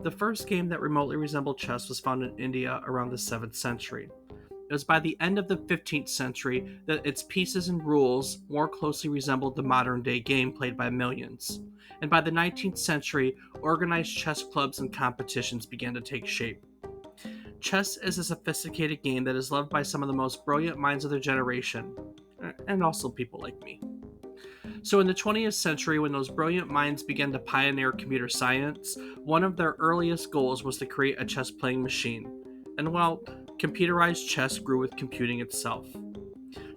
The first game that remotely resembled chess was found in India around the 7th century. It was by the end of the 15th century that its pieces and rules more closely resembled the modern day game played by millions. And by the 19th century, organized chess clubs and competitions began to take shape. Chess is a sophisticated game that is loved by some of the most brilliant minds of their generation, and also people like me. So, in the 20th century, when those brilliant minds began to pioneer computer science, one of their earliest goals was to create a chess playing machine. And well, computerized chess grew with computing itself.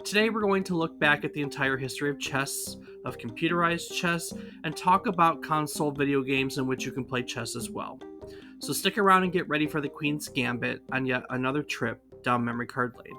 Today, we're going to look back at the entire history of chess, of computerized chess, and talk about console video games in which you can play chess as well. So, stick around and get ready for the Queen's Gambit on yet another trip down memory card lane.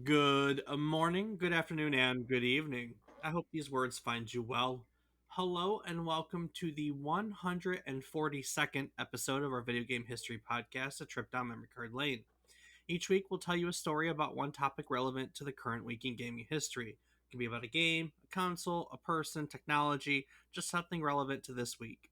Good morning, good afternoon, and good evening. I hope these words find you well. Hello, and welcome to the 142nd episode of our video game history podcast, A Trip Down Memory Card Lane. Each week, we'll tell you a story about one topic relevant to the current week in gaming history. It can be about a game, a console, a person, technology, just something relevant to this week.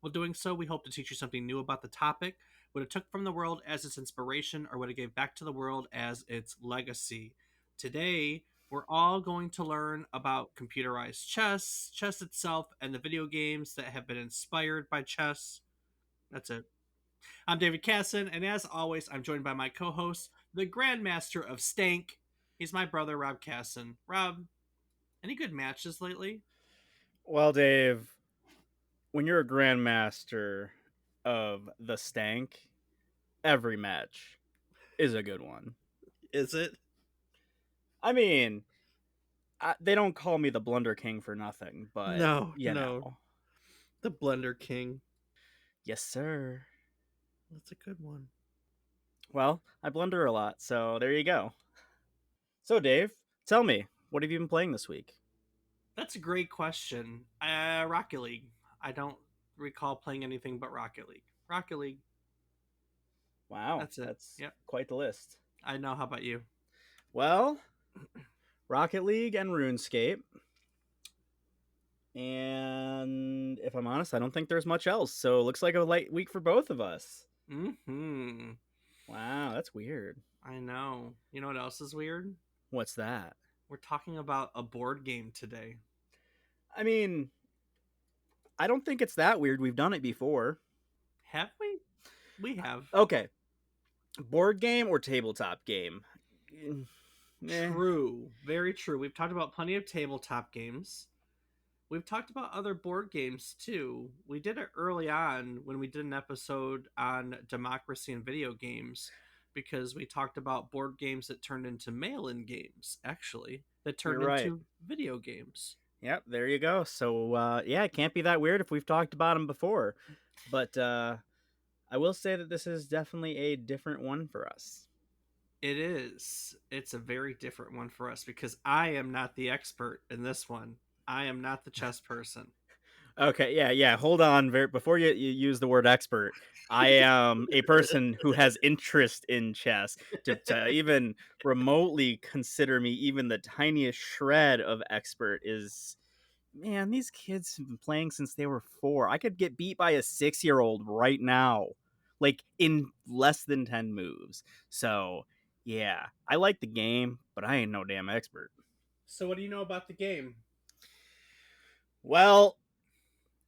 While doing so, we hope to teach you something new about the topic, what it took from the world as its inspiration, or what it gave back to the world as its legacy. Today, we're all going to learn about computerized chess, chess itself, and the video games that have been inspired by chess. That's it. I'm David Casson, and as always, I'm joined by my co host, the Grandmaster of Stank. He's my brother, Rob Casson. Rob, any good matches lately? Well, Dave, when you're a grandmaster of the stank, every match is a good one. Is it? I mean, they don't call me the Blunder King for nothing, but No, you no. know. The Blender King. Yes, sir. That's a good one. Well, I blunder a lot, so there you go. So, Dave, tell me, what have you been playing this week? That's a great question. Rocket League. I don't recall playing anything but Rocket League. Rocket League. Wow, That's it. that's Yep. quite the list. I know. How about you? Well, Rocket League and RuneScape. And if I'm honest, I don't think there's much else. So it looks like a light week for both of us. Mm-hmm. Wow, that's weird. I know. You know what else is weird? What's that? We're talking about a board game today. I mean, I don't think it's that weird. We've done it before. Have we? We have. Okay. Board game or tabletop game? True. Very true. We've talked about plenty of tabletop games. We've talked about other board games too. We did it early on when we did an episode on democracy and video games because we talked about board games that turned into mail in games, actually, that You're turned right. into video games. Yep, there you go. So, yeah, it can't be that weird if we've talked about them before. But I will say that this is definitely a different one for us. It is. It's a very different one for us because I am not the expert in this one. I am not the chess person. Okay, yeah. Hold on. Before you use the word expert, I am a person who has interest in chess. To even remotely consider me even the tiniest shred of expert is, man, these kids have been playing since they were 4. I could get beat by a 6-year-old right now, like in less than 10 moves. So, yeah, I like the game, but I ain't no damn expert. So, what do you know about the game? Well,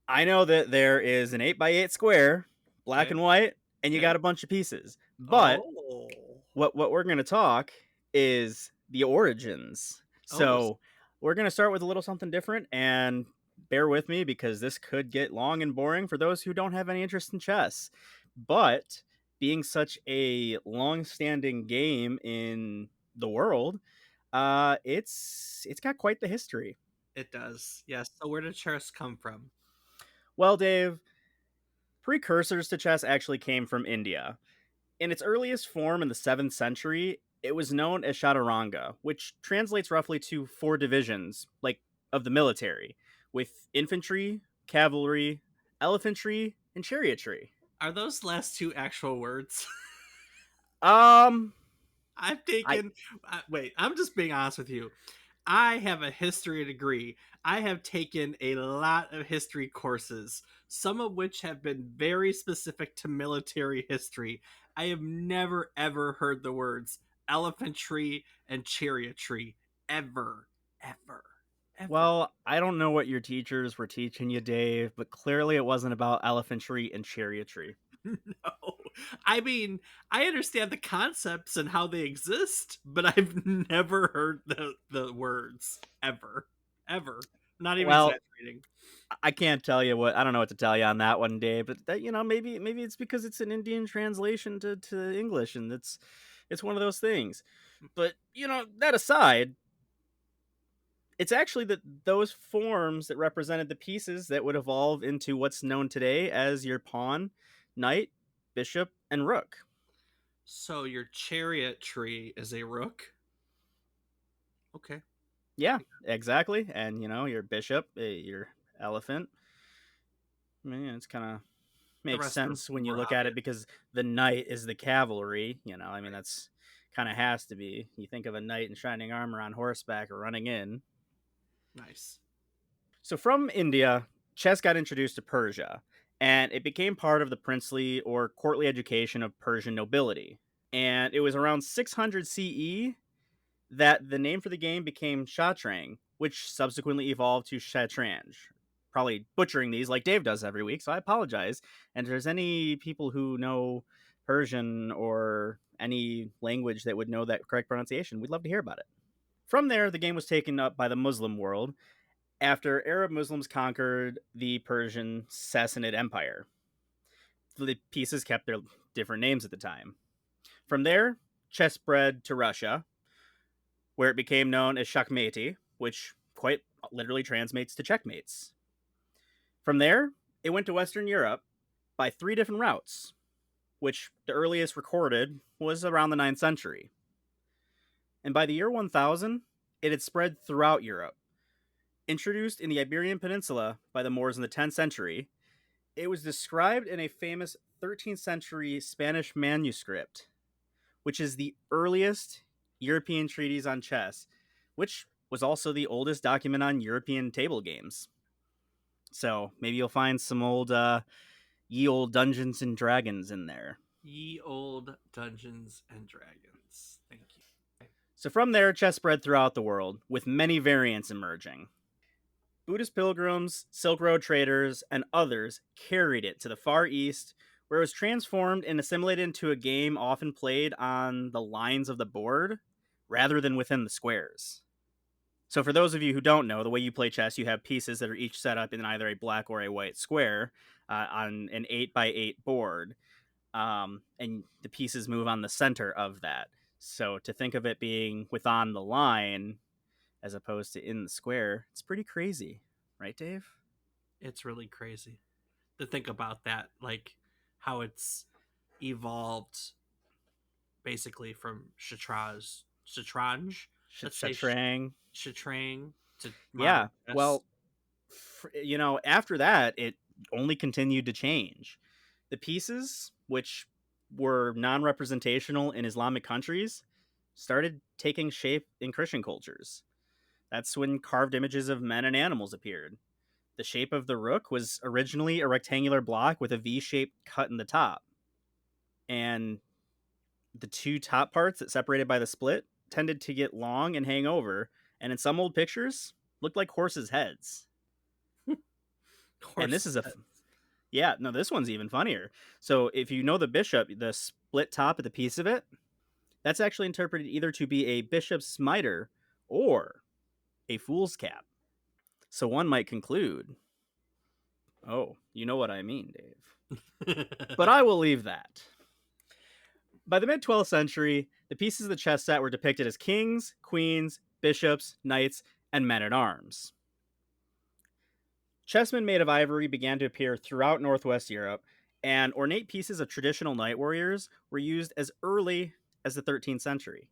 I know that there is an 8x8 square, black Okay. and white, and you Okay. got a bunch of pieces. But Oh. what we're going to talk is the origins. Oh. So we're going to start with a little something different, and bear with me because this could get long and boring for those who don't have any interest in chess. But being such a long-standing game in the world, it's got quite the history. It does. Yes. So, where did chess come from? Well, Dave, precursors to chess actually came from India. In its earliest form in the 7th century, it was known as chaturanga, which translates roughly to 4 divisions, like of the military, with infantry, cavalry, elephantry, and chariotry. Are those last two actual words? Um, I've I taken. Wait, I'm just being honest with you. I have a history degree. I have taken a lot of history courses, some of which have been very specific to military history. I have never ever heard the words elephantry and chariotry ever, ever, ever. I don't know what your teachers were teaching you, Dave, but clearly it wasn't about elephantry and chariotry. No. I mean, I understand the concepts and how they exist, but I've never heard the words ever. Ever. Not even Well, exaggerating. I can't tell you what I don't know what to tell you on that one, Dave. But that maybe it's because it's an Indian translation to English, and it's one of those things. But that aside, it's actually those forms that represented the pieces that would evolve into what's known today as your pawn, knight, bishop, and rook. So your chariot tree is a rook. Okay. Yeah, exactly. And your bishop, your elephant. I mean, it's kind of The makes rest are sense when you more look at it obvious. because the knight is the cavalry. I mean, Right. that's kind of has to be. You think of a knight in shining armor on horseback or running in. Nice. So from India, chess got introduced to Persia, and it became part of the princely or courtly education of Persian nobility. And it was around 600 CE that the name for the game became Shatrang, which subsequently evolved to Shatranj. Probably butchering these like Dave does every week, so I apologize. And if there's any people who know Persian or any language that would know that correct pronunciation, we'd love to hear about it. From there, the game was taken up by the Muslim world after Arab Muslims conquered the Persian Sassanid Empire. The pieces kept their different names at the time. From there, chess spread to Russia, where it became known as Checkmate, which quite literally translates to checkmates. From there, it went to Western Europe by three different routes, which the earliest recorded was around the 9th century. And by the year 1000, it had spread throughout Europe. Introduced in the Iberian Peninsula by the Moors in the 10th century, it was described in a famous 13th century Spanish manuscript, which is the earliest European treatise on chess, which was also the oldest document on European table games. So maybe you'll find some ye old Dungeons and Dragons in there. Ye old Dungeons and Dragons. Thank you. So from there, chess spread throughout the world, with many variants emerging. Buddhist pilgrims, Silk Road traders, and others carried it to the Far East, where it was transformed and assimilated into a game often played on the lines of the board rather than within the squares. So, for those of you who don't know, the way you play chess, you have pieces that are each set up in either a black or a white square on an 8x8 board, and the pieces move on the center of that. So, to think of it being within the line as opposed to in the square, it's pretty crazy, right, Dave? It's really crazy to think about that, like how it's evolved basically from Shatranj, let's say Shatrang. Shatrang to Yeah. modern chess. Well, after that, it only continued to change. The pieces, which were non representational in Islamic countries, started taking shape in Christian cultures. That's when carved images of men and animals appeared. The shape of the rook was originally a rectangular block with a V shaped cut in the top. And the two top parts that separated by the split tended to get long and hang over, and in some old pictures, looked like horses' heads. And this Horse. is yeah, no, this one's even funnier. So if you know the bishop, the split top of the piece of it, that's actually interpreted either to be a bishop's mitre or a fool's cap. So one might conclude, oh, you know what I mean, Dave. But I will leave that. By the mid 12th century, the pieces of the chess set were depicted as kings, queens, bishops, knights, and men at arms. Chessmen made of ivory began to appear throughout Northwest Europe, and ornate pieces of traditional knight warriors were used as early as the 13th century.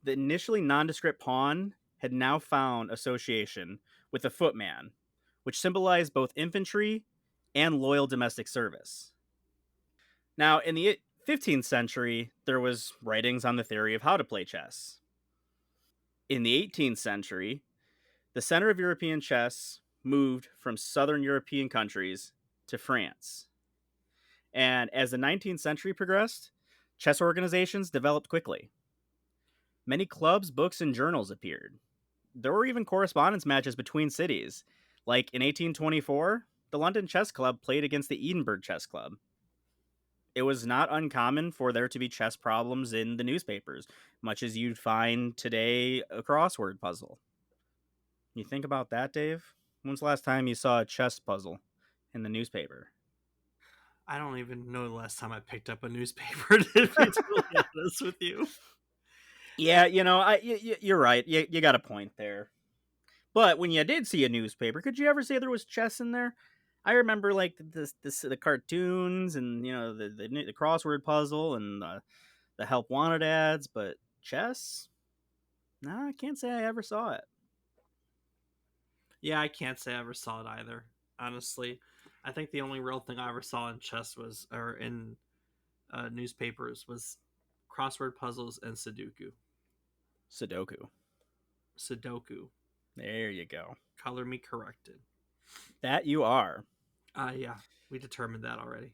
The initially nondescript pawn had now found association with the footman, which symbolized both infantry and loyal domestic service. Now, in the 15th century, there was writings on the theory of how to play chess. In the 18th century, the center of European chess moved from southern European countries to France. And as the 19th century progressed, chess organizations developed quickly. Many clubs, books, and journals appeared. There were even correspondence matches between cities. Like in 1824, the London Chess Club played against the Edinburgh Chess Club. It was not uncommon for there to be chess problems in the newspapers, much as you'd find today a crossword puzzle. You think about that, Dave? When's the last time you saw a chess puzzle in the newspaper? I don't even know the last time I picked up a newspaper, to be totally honest with you. Yeah, you're right. You got a point there. But when you did see a newspaper, could you ever say there was chess in there? I remember like the cartoons and the crossword puzzle and the help wanted ads, but chess? No, I can't say I ever saw it. Yeah, I can't say I ever saw it either. Honestly, I think the only real thing I ever saw in chess was, or in newspapers, was crossword puzzles and Sudoku. Sudoku. Sudoku. There you go. Color me corrected. That you are. Yeah, we determined that already.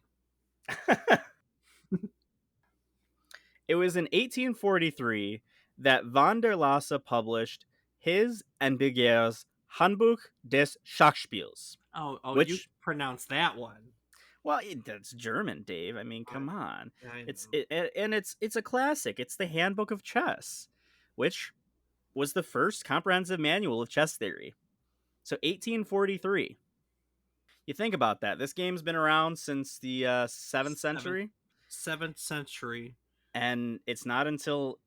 It was in 1843 that von der Lasse published his Enbige's Handbuch des Schachspiels, Oh, you which, pronounce that one. well, that's German, Dave. I mean, I, come on. I It's know. it, and it's a classic. It's the Handbook of Chess, which was the first comprehensive manual of chess theory. So 1843. You think about that. This game's been around since the 7th Seventh century, seventh century. and it's not until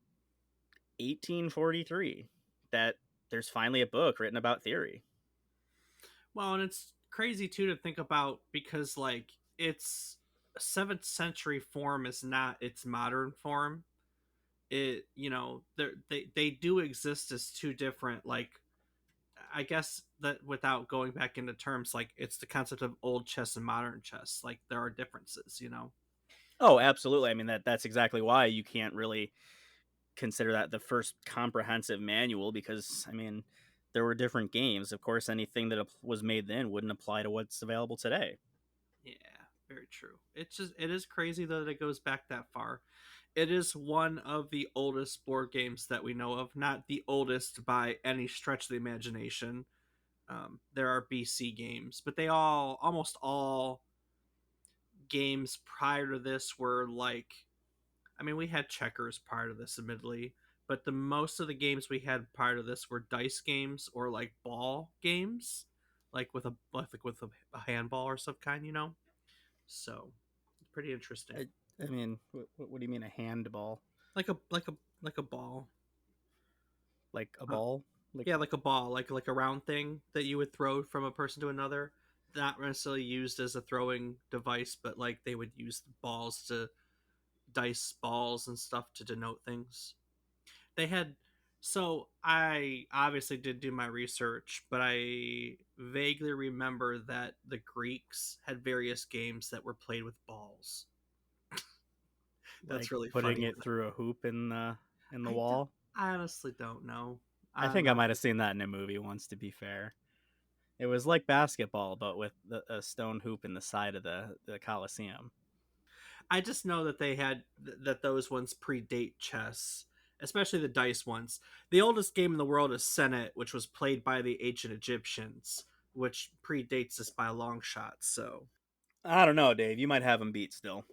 1843 that there's finally a book written about theory. Well, and it's crazy too to think about, because like its seventh century form is not its modern form. It, they do exist as two different, like, I guess that without going back into terms, like it's the concept of old chess and modern chess. Like there are differences. Oh, absolutely. I mean that's exactly why you can't really consider that the first comprehensive manual because I mean there were different games. Of course, anything that was made then wouldn't apply to what's available today. Yeah, very true. It is crazy though that it goes back that far. It is one of the oldest board games that we know of. Not the oldest by any stretch of the imagination. There are BC games, but almost all games prior to this were like, I mean, we had checkers prior to this, admittedly, but the most of the games we had prior to this were dice games or like ball games, like with a handball or some kind. So pretty interesting. I mean, what do you mean a handball? Like a ball. Like a Uh, ball? Like yeah, like a ball, like a round thing that you would throw from a person to another. Not necessarily used as a throwing device, but like they would use balls to dice balls and stuff to denote things. They had, so I obviously did do my research, but I vaguely remember that the Greeks had various games that were played with balls. That's like really putting funny. it through a hoop in the I don't, wall. I honestly don't know. I I don't think I know. might have seen that in a movie once. To be fair, it was like basketball, but with a stone hoop in the side of the Coliseum. I just know that that those ones predate chess, especially the dice ones. The oldest game in the world is Senet, which was played by the ancient Egyptians, which predates this by a long shot. So, I don't know, Dave. You might have him beat still.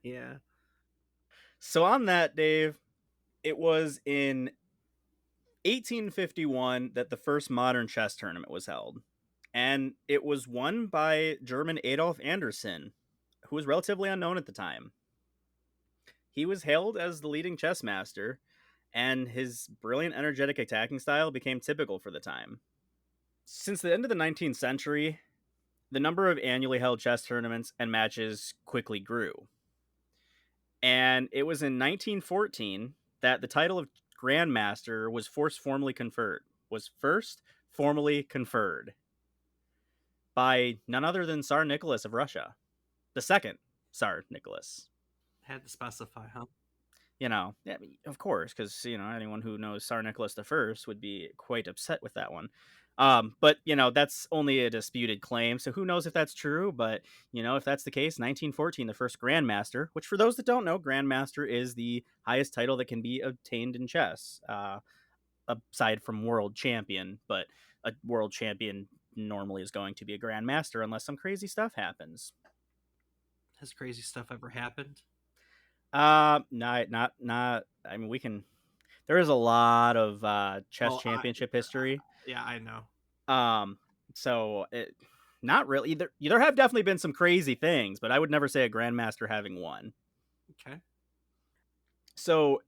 yeah. So on that, Dave, it was in 1851 that the first modern chess tournament was held, and it was won by German Adolf Anderssen, who was relatively unknown at the time. He was hailed as the leading chess master, and his brilliant, energetic attacking style became typical for the time. Since the end of the 19th century, the number of annually held chess tournaments and matches quickly grew. And it was in 1914 that the title of Grandmaster was formally conferred. Was first formally conferred by none other than Tsar Nicholas of Russia, the second Tsar Nicholas. Had to specify, huh? Yeah, I mean, of course, because anyone who knows Tsar Nicholas the First would be quite upset with that one. But that's only a disputed claim, so who knows if that's true? But if that's the case, 1914, the first Grandmaster, which for those that don't know, Grandmaster is the highest title that can be obtained in chess, aside from World Champion. But a World Champion normally is going to be a Grandmaster unless some crazy stuff happens. Has crazy stuff ever happened? Not. I mean, we can. There is a lot of chess Oh, championship history. yeah, I know. Um, so not really. There have definitely been some crazy things, but I would never say a grandmaster having won. Okay. So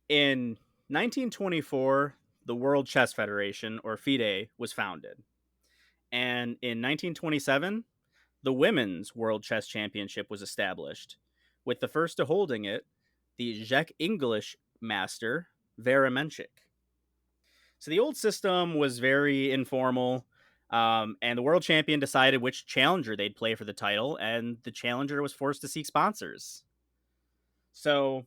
in 1924, the World Chess Federation, or FIDE, was founded, and in 1927, the Women's World Chess Championship was established, with the first to holding it, the Czech English master Vera Menchik. So the old system was very informal, and the world champion decided which challenger they'd play for the title, and the challenger was forced to seek sponsors. So,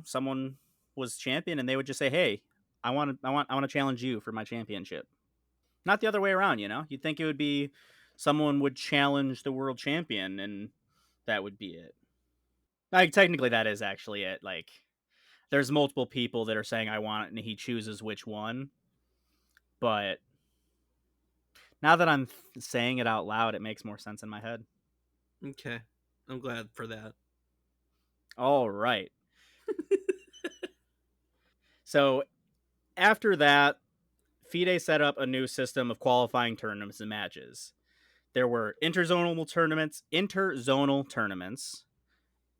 someone was champion, and they would just say, "Hey, I want to challenge you for my championship." Not the other way around. You'd think it would be someone would challenge the world champion, and that would be it. Like technically, that is actually it. Like, there's multiple people that are saying I want it, and he chooses which one, but now that I'm saying it out loud, it makes more sense in my head. Okay. I'm glad for that. All right. So after that, FIDE set up a new system of qualifying tournaments and matches. There were interzonal tournaments,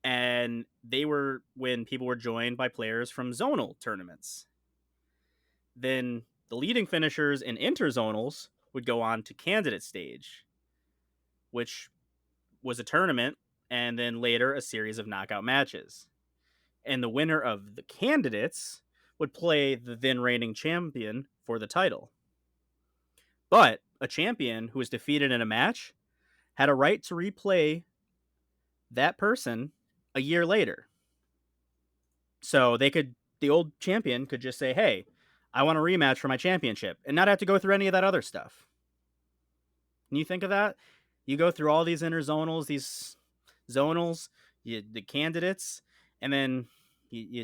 and they were when people were joined by players from zonal tournaments. Then the leading finishers in interzonals would go on to candidate stage, which was a tournament and then later a series of knockout matches. And the winner of the candidates would play the then reigning champion for the title. But a champion who was defeated in a match had a right to replay that person a year later. So the old champion could just say, "Hey, I want a rematch for my championship," and not have to go through any of that other stuff. Can you think of that? You go through all these interzonals, these zonals, the candidates, and then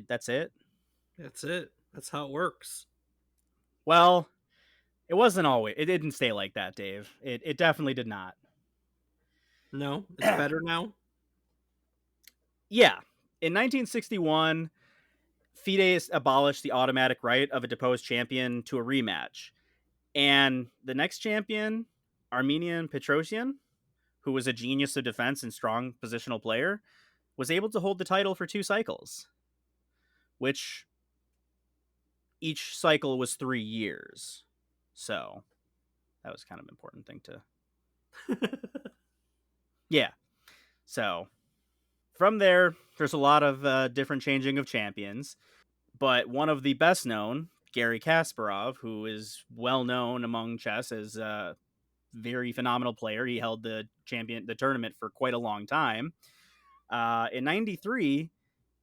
that's it. That's it. That's how it works. Well, it wasn't always. It didn't stay like that, Dave. It definitely did not. No, it's better now. Yeah. In 1961, FIDE abolished the automatic right of a deposed champion to a rematch. And the next champion, Armenian Petrosian, who was a genius of defense and strong positional player, was able to hold the title for 2 cycles, which each cycle was 3 years. So that was kind of an important thing to. Yeah. So from there's a lot of different changing of champions, but one of the best known, Gary Kasparov, who is well known among chess as a very phenomenal player. He held the tournament for quite a long time. In '93,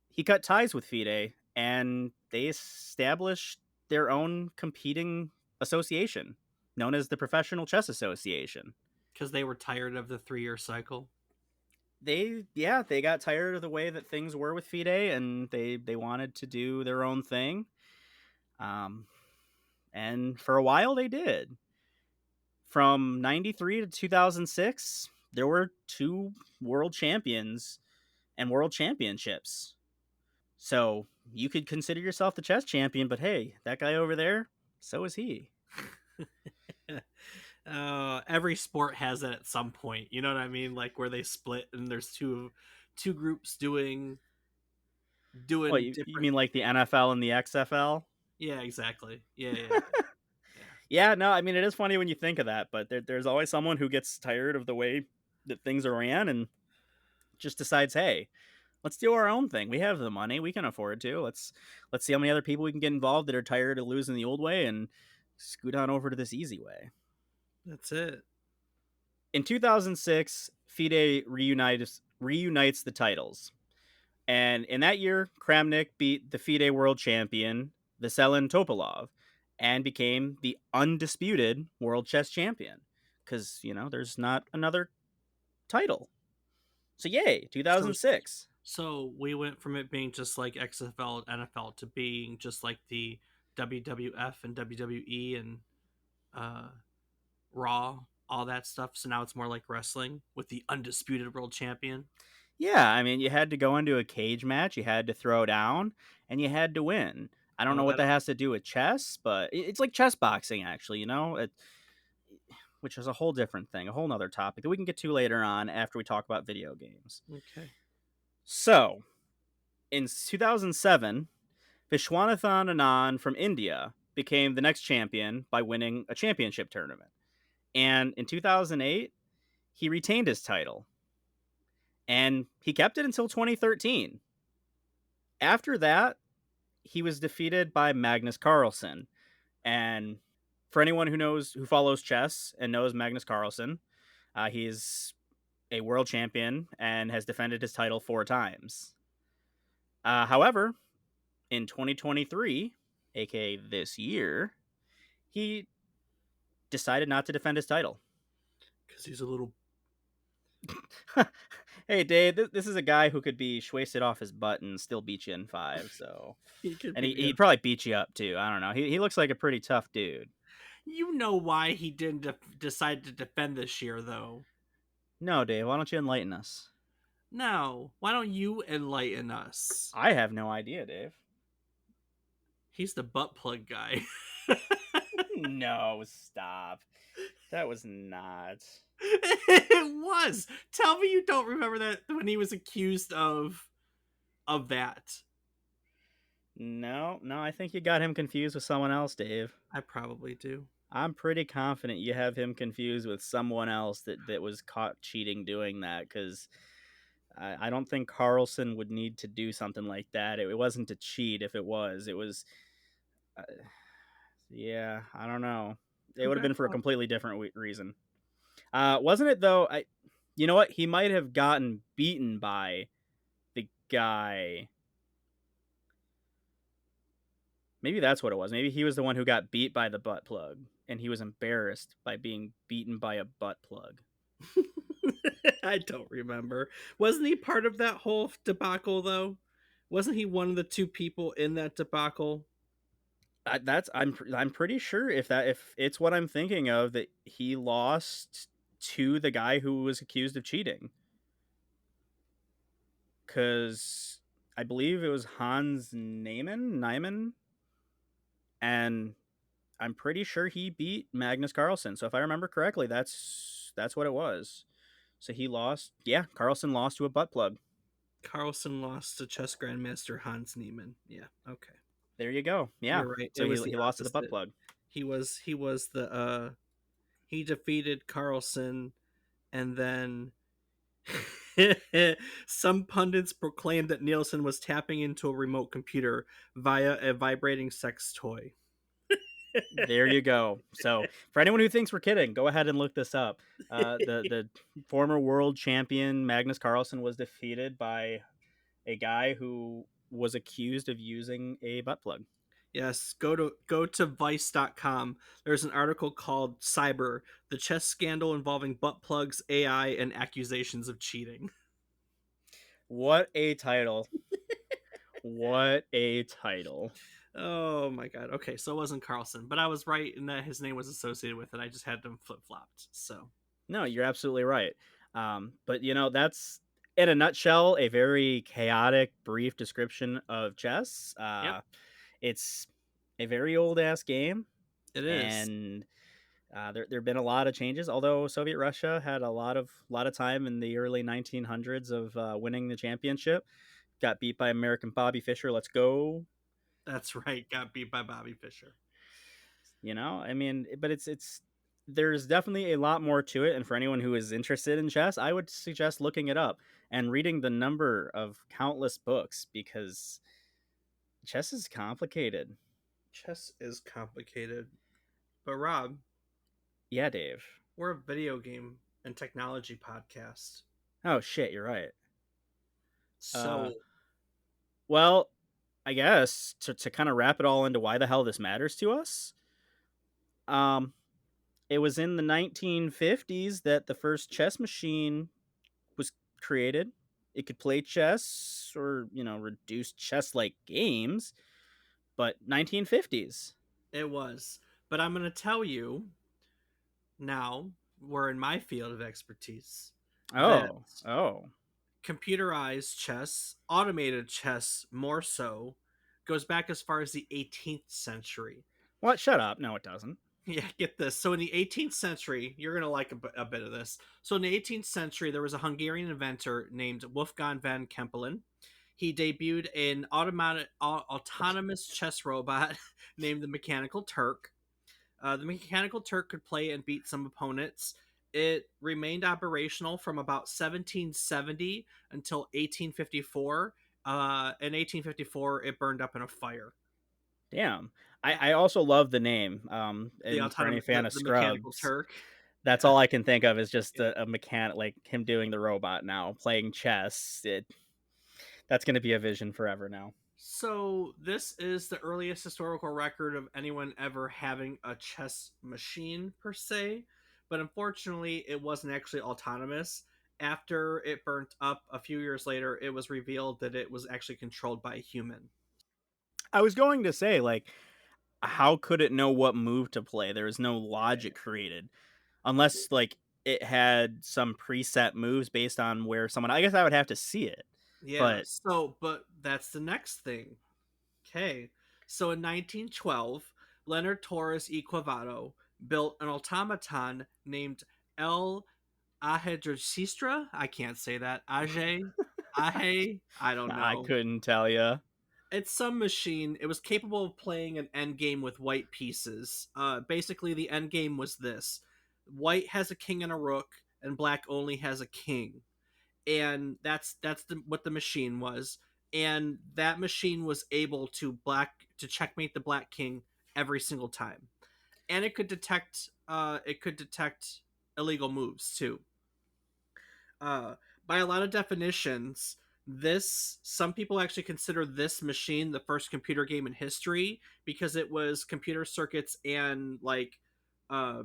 he cut ties with FIDE, and they established their own competing association known as the Professional Chess Association. Because they were tired of the 3-year cycle. They got tired of the way that things were with FIDE, and they wanted to do their own thing. And for a while they did. From 93 to 2006, there were 2 world champions and world championships. So you could consider yourself the chess champion, but hey, that guy over there, so is he. Every sport has it at some point. You know what I mean? Like where they split and there's two groups doing Well, you different. mean like the NFL and the XFL? Yeah, exactly. Yeah. Yeah, no, I mean, it is funny when you think of that, but there's always someone who gets tired of the way that things are ran and just decides, hey, let's do our own thing. We have the money, we can afford to. Let's see how many other people we can get involved that are tired of losing the old way and scoot on over to this easy way. That's it. In 2006, FIDE reunites the titles. And in that year, Kramnik beat the FIDE world champion, Veselin Topalov, and became the undisputed world chess champion. Because, there's not another title. So, yay, So 2006. so we went from it being just like XFL and NFL to being just like the WWF and WWE and uh Raw, all that stuff. So now it's more like wrestling with the undisputed world champion. Yeah, I mean, you had to go into a cage match, you had to throw down, and you had to win. I don't Oh, know what that that has to do with chess, but it's like chess boxing, actually, which is a whole different thing, a whole nother topic that we can get to later on after we talk about video games. okay. So, in 2007, Vishwanathan Anand from India became the next champion by winning a championship tournament. And in 2008, he retained his title. And he kept it until 2013. After that, he was defeated by Magnus Carlsen. And for anyone who follows chess and knows Magnus Carlsen, he's a world champion and has defended his title 4 times. However, in 2023, aka this year, he decided not to defend his title. Because he's a little. Hey, Dave, this is a guy who could be wasted off his butt and still beat you in 5. So, He could and be. he'd probably beat you up too. I don't know. He looks like a pretty tough dude. You know why he didn't decide to defend this year, though. No, Dave, why don't you enlighten us? No, why don't you enlighten us? I have no idea, Dave. He's the butt plug guy. No, stop. That was not. It was. Tell me you don't remember that when he was accused of that. No, I think you got him confused with someone else, Dave. I probably do. I'm pretty confident you have him confused with someone else that was caught cheating doing that, because I don't think Carlson would need to do something like that. It wasn't to cheat. If it was, uh, yeah, I don't know. It Who would have got been for a caught? completely different reason. Wasn't it though? You know what? He might have gotten beaten by the guy. Maybe that's what it was. Maybe he was the one who got beat by the butt plug, and he was embarrassed by being beaten by a butt plug. I don't remember. Wasn't he part of that whole debacle though? Wasn't he one of the two people in that debacle? I'm pretty sure if it's what I'm thinking of, that he lost to the guy who was accused of cheating, because I believe it was Hans Niemann, and I'm pretty sure he beat Magnus Carlsen. So if I remember correctly, that's what it was. So he lost. Yeah, Carlsen lost to a butt plug. Carlsen lost to chess grandmaster Hans Niemann. Yeah, okay. There you go. Yeah. You're right. It So he was the he lost to the butt opposite. plug. He was the he defeated Carlsen, and then some pundits proclaimed that Nielsen was tapping into a remote computer via a vibrating sex toy. There you go. So for anyone who thinks we're kidding, go ahead and look this up. The former world champion Magnus Carlsen was defeated by a guy who was accused of using a butt plug. Yes, go to vice.com. There's an article called Cyber, the chess scandal involving butt plugs, AI, and accusations of cheating. What a title. What a title. Oh my god. Okay, so it wasn't Carlson, but I was right in that his name was associated with it. I just had them flip flopped. So No, you're absolutely right. But that's in a nutshell a very chaotic, brief description of chess. yep, It's a very old ass game, it is. and there have been a lot of changes. Although Soviet Russia had a lot of time in the early 1900s of winning the championship, got beat by American Bobby Fischer. Let's go. That's right. Got beat by Bobby Fischer. I mean, but it's there's definitely a lot more to it, and for anyone who is interested in chess, I would suggest looking it up and reading the number of countless books, because chess is complicated. Chess is complicated. But Rob, Yeah, Dave. we're a video game and technology podcast. Oh shit, you're right. Uh, So well, I guess to kind of wrap it all into why the hell this matters to us. Um, it was in the 1950s that the first chess machine was created. It could play chess or, reduce chess-like games, but 1950s. it was. But I'm going to tell you now, we're in my field of expertise, that Oh, oh. computerized chess, automated chess more so, goes back as far as the 18th century. What? Shut up. No, it doesn't. Yeah, get this. So in the 18th century, you're going to like a bit of this. So in the 18th century, there was a Hungarian inventor named Wolfgang van Kempelen. He debuted an autonomous chess robot named the Mechanical Turk. The Mechanical Turk could play and beat some opponents. It remained operational from about 1770 until 1854. In 1854, it burned up in a fire. Damn. Uh, I also love the name. the And for any autonomous, fan of the Mechanical Scrubs, Turk. that's Yeah. all I can think of is just a mechanic, like him doing the robot now, playing chess. That's going to be a vision forever now. So this is the earliest historical record of anyone ever having a chess machine per se, but unfortunately, it wasn't actually autonomous. After it burnt up a few years later, it was revealed that it was actually controlled by a human. I was going to say, like, how could it know what move to play? There is no logic created unless, like, it had some preset moves based on where someone. I guess I would have to see it, Yeah. but But that's the next thing. Okay. So in 1912, Leonard Torres y Quavado built an automaton named El Ahedrcistra. I can't say that. Aje. I don't I know. couldn't tell you. It's some machine. It was capable of playing an endgame with white pieces. Basically, the endgame was this: white has a king and a rook, and black only has a king. And what the machine was. And that machine was able to checkmate the black king every single time. And it could detect illegal moves too. uh, by a lot of definitions, this some people actually consider this machine the first computer game in history because it was computer circuits and like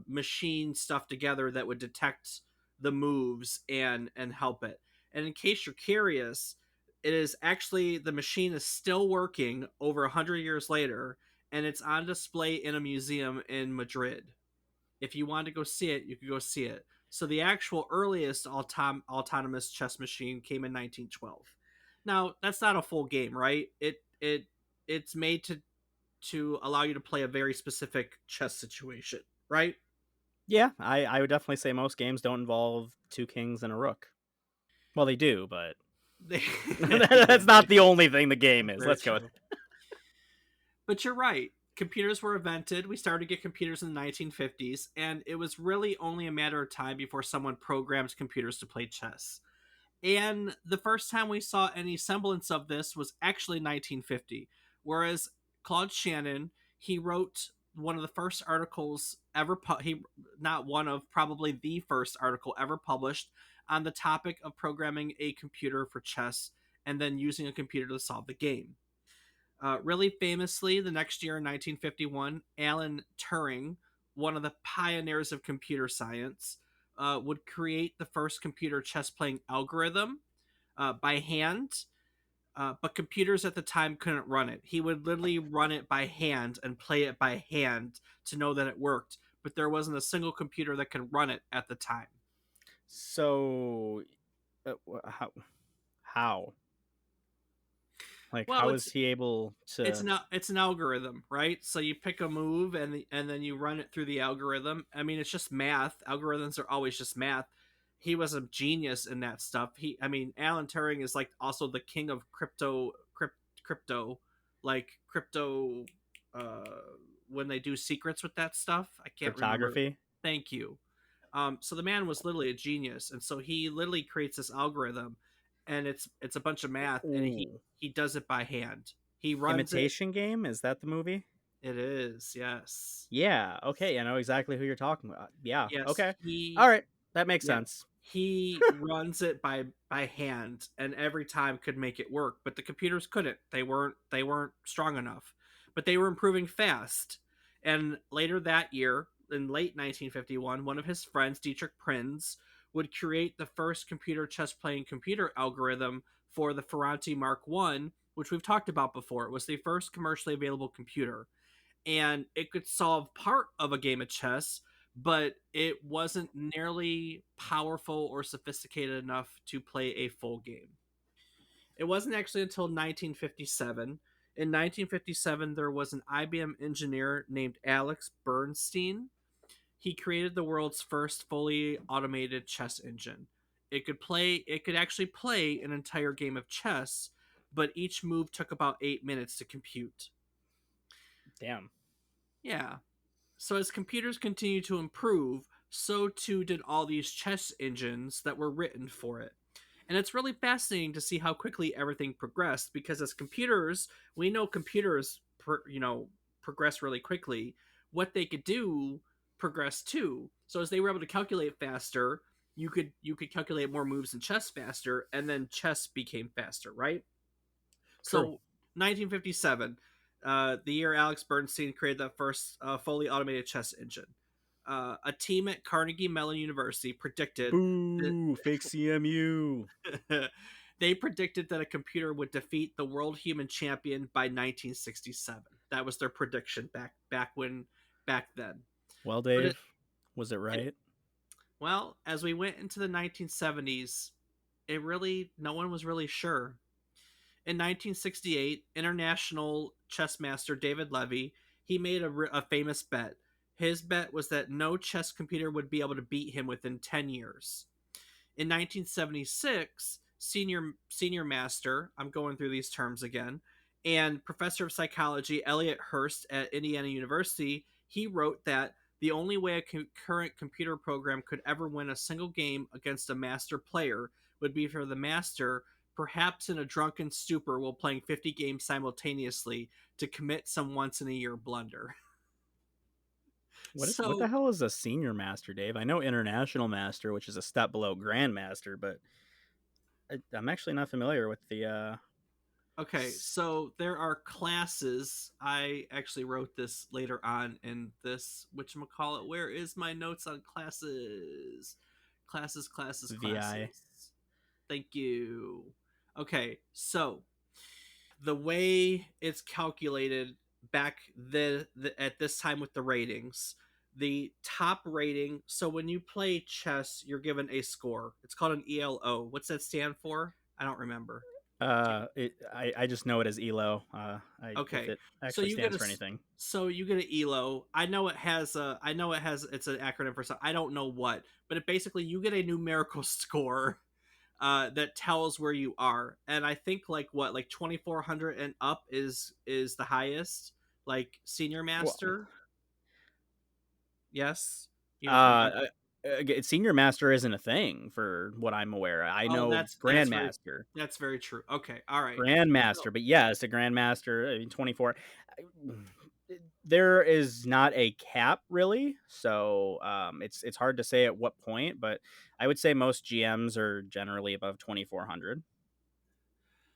machine stuff together that would detect the moves and help it. And in case you're curious, it is actually the machine is still working over 100 years later, and it's on display in a museum in Madrid. If you wanted to go see it, you could go see it. So the actual earliest autonomous chess machine came in 1912. Now that's not a full game, right? It's made to allow you to play a very specific chess situation, right? Yeah, I would definitely say most games don't involve two kings and a rook. Well, they do, but They, that's they not the only thing the game is. very Let's go with true. But you're right. Computers were invented. We started to get computers in the 1950s, and it was really only a matter of time before someone programmed computers to play chess. And the first time we saw any semblance of this was actually 1950. Whereas Claude Shannon, he wrote one of the first articles ever, he not one of, probably the first article ever published on the topic of programming a computer for chess and then using a computer to solve the game. Really famously, the next year in 1951, Alan Turing, one of the pioneers of computer science, would create the first computer chess playing algorithm by hand. But computers at the time couldn't run it. He would literally run it by hand and play it by hand to know that it worked. But there wasn't a single computer that could run it at the time. so how how like Well, how is he able it's to an algorithm, right? So you pick a move and then you run it through the algorithm. I mean, it's just math. Algorithms are always just math. He was a genius in that stuff. Alan Turing is like also the king of crypto, like crypto. Uh, when they do secrets with that stuff, I can't remember. cryptography? Thank you. So the man was literally a genius, and so he literally creates this algorithm, and it's a bunch of math, and he Ooh, he does it by hand. He runs it. Imitation Game, is that the movie? It is, yes. Yeah, okay, I know exactly who you're talking about. Yeah, Yes, okay. he Alright, that makes yeah. sense. He runs it by hand and every time could make it work, but the computers couldn't. They weren't strong enough. But they were improving fast. And later that year, in late 1951, one of his friends, Dietrich Prinz, would create the first computer chess playing computer algorithm for the Ferranti Mark I, which we've talked about before. It was the first commercially available computer, and it could solve part of a game of chess, but it wasn't nearly powerful or sophisticated enough to play a full game. It wasn't actually until 1957. In 1957, there was an IBM engineer named Alex Bernstein. He created the world's first fully automated chess engine. It could actually play an entire game of chess, but each move took about 8 minutes to compute. Damn. Yeah. So as computers continue to improve, so too did all these chess engines that were written for it. And it's really fascinating to see how quickly everything progressed because as computers, we know computers progress really quickly. What they could do progressed too. So as they were able to calculate faster, you could calculate more moves in chess faster, and then chess became faster, right? True. So 1957, the year Alex Bernstein created the first fully automated chess engine. A team at Carnegie Mellon University predicted Boo! Fake CMU. that they predicted that a computer would defeat the world human champion by 1967. That was their prediction back then. Well, But it, Dave, was it it right? well, as we went into the 1970s, it really no one was really sure. In 1968, international chess master David Levy, he made a famous bet. His bet was that no chess computer would be able to beat him within 10 years. In 1976, senior master, I'm going through these terms again, and professor of psychology Elliot Hurst at Indiana University, he wrote that the only way a current computer program could ever win a single game against a master player would be for the master, perhaps in a drunken stupor while playing 50 games simultaneously, to commit some once in a year blunder. What the So, hell is a senior master, Dave? I know international master, which is a step below grandmaster, but I'm actually not familiar with the okay, so there are classes. I actually wrote this later on in this whatchamacallit. Where is my notes on classes? Classes, classes, VI. classes. Thank you. Okay, so the way it's calculated back the at this time with the ratings, the top rating. So when you play chess, you're given a score. It's called an ELO. What's that stand for? I don't remember. I just know it as ELO. If Okay, it so actually stands for anything. you get an ELO. I know it has it's an acronym for something. I don't know what, but it basically you get a numerical score that tells where you are. And I think like 2400 and up is the highest, like senior Well, master. Yes, uh, you uh, senior master isn't a thing for what I'm aware. I oh know grandmaster. that's very true. Okay, all right. So Grandmaster, but yes, a grandmaster, I mean, 24. There is not a cap really, so it's hard to say at what point, but I would say most GMs are generally above 2400.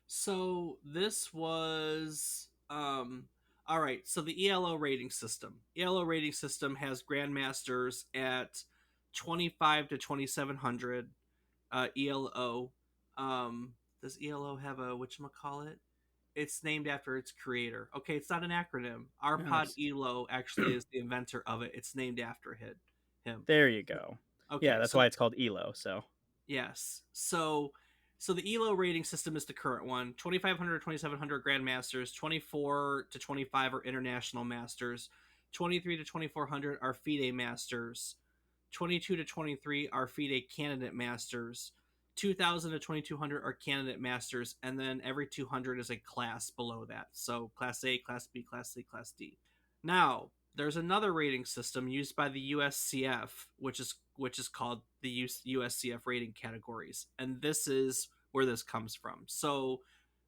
So this was all right, so the ELO rating system. ELO rating system has grandmasters at 25 to 2700 ELO. Does ELO have a whatchamacallit? It's named after its creator. Okay, it's not an acronym. No, Arpad it's Elo actually is the inventor of it. It's named after him. there you go. Yeah, Okay, that's so why it's called ELO. So yes. So the ELO rating system is the current one. 2500 to 2700 grandmasters, 24 to 25 are international masters, 23 to 2400 are FIDE masters, 22 to 23 are FIDE candidate masters, 2000 to 2200 are candidate masters, and then every 200 is a class below that. So class A, class B, class C, class D. Now, there's another rating system used by the USCF, which is called the USCF rating categories, and this is where this comes from. So,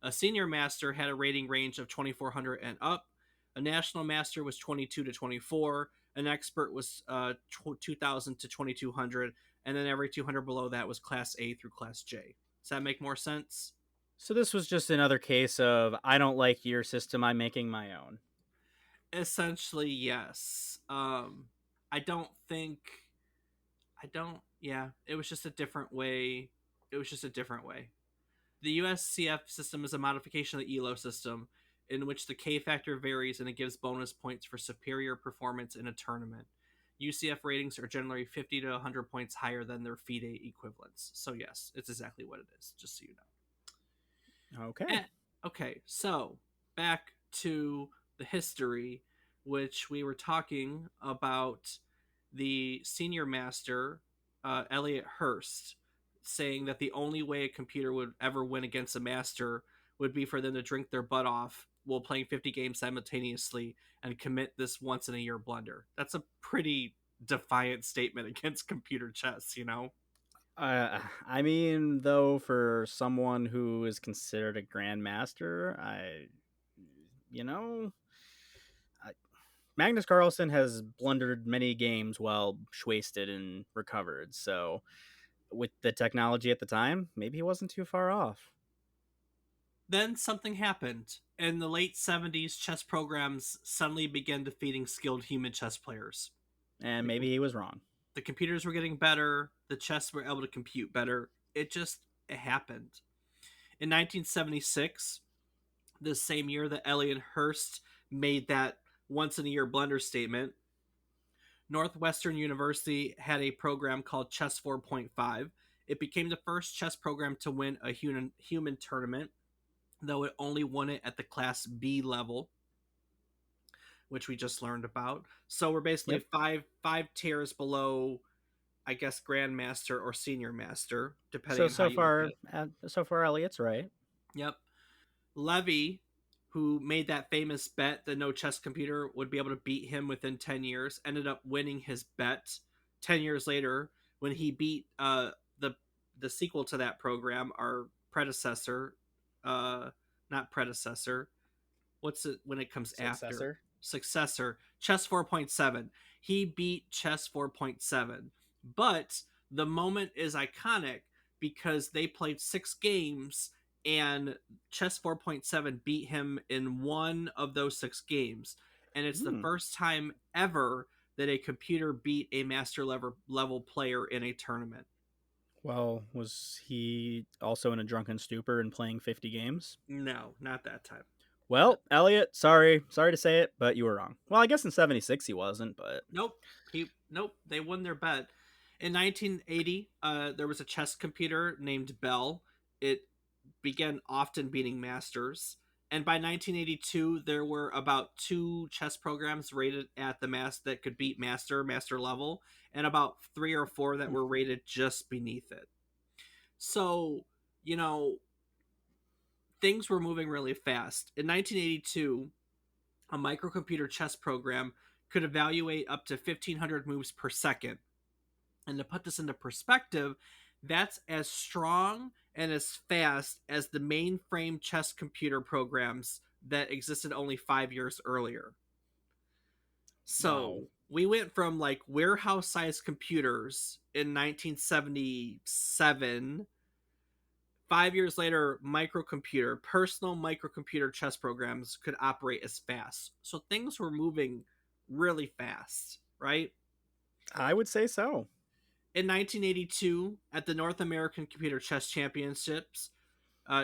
a senior master had a rating range of 2400 and up. A national master was 22 to 24. An expert was 2000 to 2200, and then every 200 below that was class A through class J. Does that make more sense? So this was just another case of I don't like your system, I'm making my own. Essentially, yes. I don't think I don't. Yeah, it was just a different way. It was just a different way. The USCF system is a modification of the ELO system, in which the K factor varies and it gives bonus points for superior performance in a tournament. UCF ratings are generally 50 to 100 points higher than their FIDE equivalents. So yes, it's exactly what it is. Just so you know. Okay. Eh, okay, so back to the history, which we were talking about the senior master, Elliot Hurst, saying that the only way a computer would ever win against a master would be for them to drink their butt off while playing 50 games simultaneously and commit this once in a year blunder. That's a pretty defiant statement against computer chess, you know? I mean, though, for someone who is considered a grandmaster, you know, I, Magnus Carlsen has blundered many games while wasted and recovered. So, with the technology at the time, maybe he wasn't too far off. Then something happened. In the late 70s, chess programs suddenly began defeating skilled human chess players. And The, maybe com- he was wrong. the computers were getting better, the chess were able to compute better. It happened. In 1976, the same year that Elliot Hurst made that once in a year blunder statement, Northwestern University had a program called Chess 4.5. It became the first chess program to win a human tournament, though it only won it at the Class B level, which we just learned about. So we're basically Yep. five tiers below, I guess, Grandmaster or Senior Master, depending So on how you look at it. so far, Elliot's right. Yep. Levy, who made that famous bet that no chess computer would be able to beat him within 10 years, ended up winning his bet 10 years later when he beat the sequel to that program, our predecessor, uh, not predecessor, what's it when it comes after? Successor. Successor, Chess 4.7. He beat Chess 4.7. But the moment is iconic because they played 6 games and Chess 4.7 beat him in one of those 6 games. And it's the Hmm. first time ever that a computer beat a master level player in a tournament. Well, was he also in a drunken stupor and playing 50 games? No, not that time. Well, Elliot, sorry to say it, but you were wrong. Well, I guess in 76 he wasn't, but Nope. Nope. They won their bet. In 1980, there was a chess computer named Bell. It began often beating masters. And by 1982, there were about 2 chess programs rated at the that could beat master level, and about 3 or 4 that were rated just beneath it. So, you know, things were moving really fast. In 1982, a microcomputer chess program could evaluate up to 1,500 moves per second. And to put this into perspective, that's as strong and as fast as the mainframe chess computer programs that existed only 5 years earlier. wow. So we went from like warehouse sized computers in 1977. 5 years later, personal microcomputer chess programs could operate as fast. So things were moving really fast, right? I would say so. In 1982, at the North American Computer Chess Championships,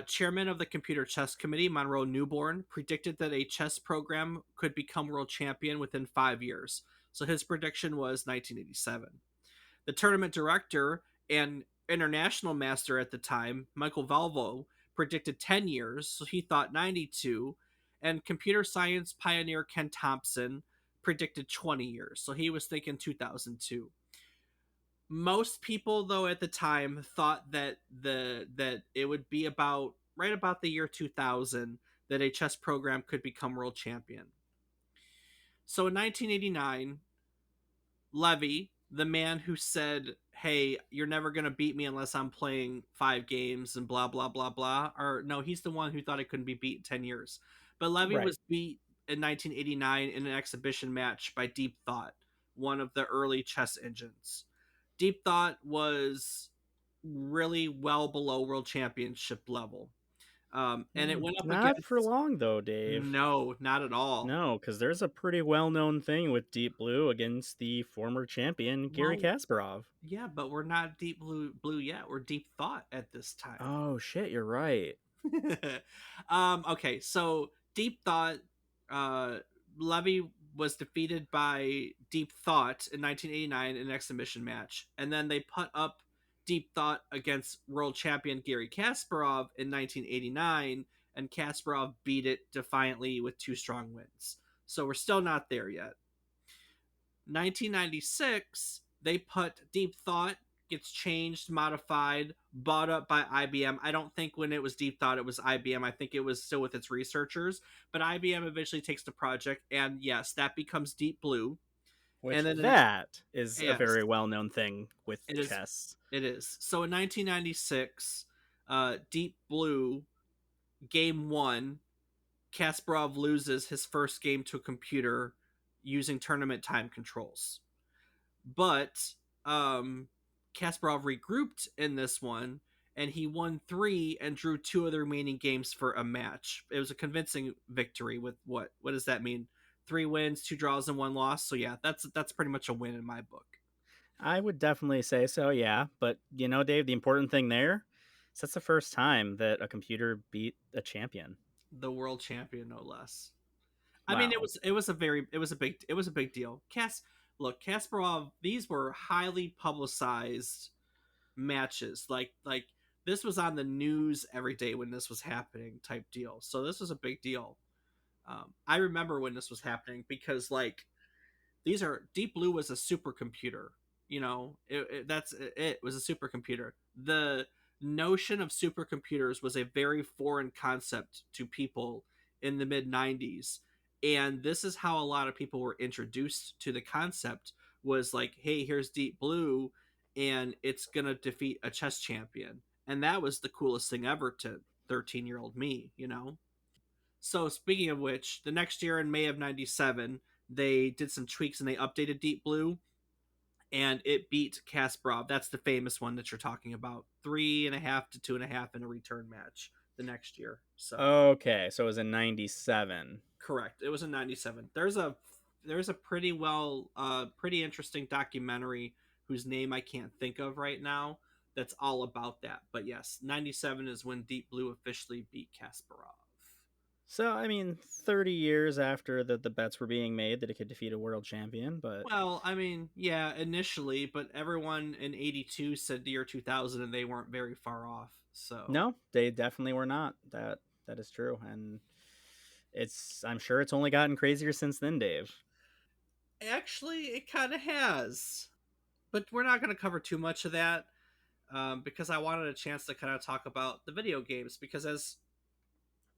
chairman of the Computer Chess Committee, Monroe Newborn, predicted that a chess program could become world champion within 5 years. So his prediction was 1987. The tournament director and international master at the time, Michael Valvo, predicted 10 years, so he thought 92. And computer science pioneer Ken Thompson predicted 20 years, so he was thinking 2002. Most people though at the time thought that it would be about right about the year 2000 that a chess program could become world champion. So in 1989, Levy, the man who said, "Hey, you're never going to beat me unless I'm playing 5 games and blah blah blah blah," or no, he's the one who thought it couldn't be beat in 10 years. But Levy Right. was beat in 1989 in an exhibition match by Deep Thought, one of the early chess engines. Deep Thought was really well below world championship level. And it went up Not for against. long though, Dave. No, not at all. No, because there's a pretty well-known thing with Deep Blue against the former champion Gary Well, Kasparov. yeah, but we're not deep blue yet. We're Deep Thought at this time. Oh shit, you're right. Okay, so Deep Thought, uh, Levy was defeated by Deep Thought in 1989 in an exhibition match, and then they put up Deep Thought against world champion Gary Kasparov in 1989, and Kasparov beat it defiantly with 2 strong wins. So we're still not there yet. 1996, they put Deep Thought, gets changed, modified, bought up by IBM. I don't think when it was Deep Thought it was IBM. I think it was still with its researchers, but IBM eventually takes the project, and yes, that becomes Deep Blue. Which And then that is a yes, very well-known thing with it is. chess. It is. So in 1996, Deep Blue game 1, Kasparov loses his first game to a computer using tournament time controls. But Kasparov regrouped in this one, and he won 3 and drew 2 of the remaining games for a match. It was a convincing victory with what does that mean? 3 wins, 2 draws, and 1 loss. So yeah, that's pretty much a win in my book. I would definitely say so, yeah. But you know, Dave, the important thing there is that's the first time that a computer beat a champion. The world champion, no less. I mean, Wow. it was a big deal. Kasparov, these were highly publicized matches. Like this was on the news every day when this was happening, type deal. So this was a big deal. I remember when this was happening because like these are Deep Blue was a supercomputer. You know, it was a supercomputer. The notion of supercomputers was a very foreign concept to people in the mid 90s, and this is how a lot of people were introduced to the concept. Was like, hey, here's Deep Blue, and it's gonna defeat a chess champion, and that was the coolest thing ever to 13-year-old me. You know. So speaking of which, the next year in May of '97, they did some tweaks and they updated Deep Blue, and it beat Kasparov. That's the famous one that you're talking about. 3.5 to 2.5 in a return match the next year. So Okay, so it was in 97. correct. It was in '97. There's a pretty interesting documentary whose name I can't think of right now. That's all about that. But yes, '97 is when Deep Blue officially beat Kasparov. So, I mean, 30 years after the bets were being made that it could defeat a world champion, but Well, I mean, yeah, initially, but everyone in '82 said the year 2000, and they weren't very far off. So no, they definitely were not. That is true. And I'm sure it's only gotten crazier since then, Dave. actually, it kind of has, but we're not going to cover too much of that because I wanted a chance to kind of talk about the video games because as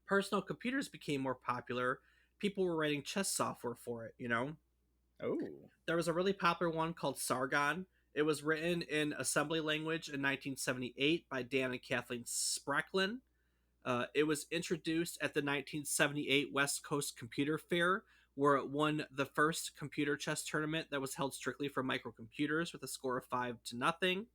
personal computers became more popular, people were writing chess software for it. You know, Oh. there was a really popular one called Sargon. It was written in assembly language in 1978 by Dan and Kathleen Sprecklin. It was introduced at the 1978 West Coast Computer Fair, where it won the first computer chess tournament that was held strictly for microcomputers with a score of 5-0.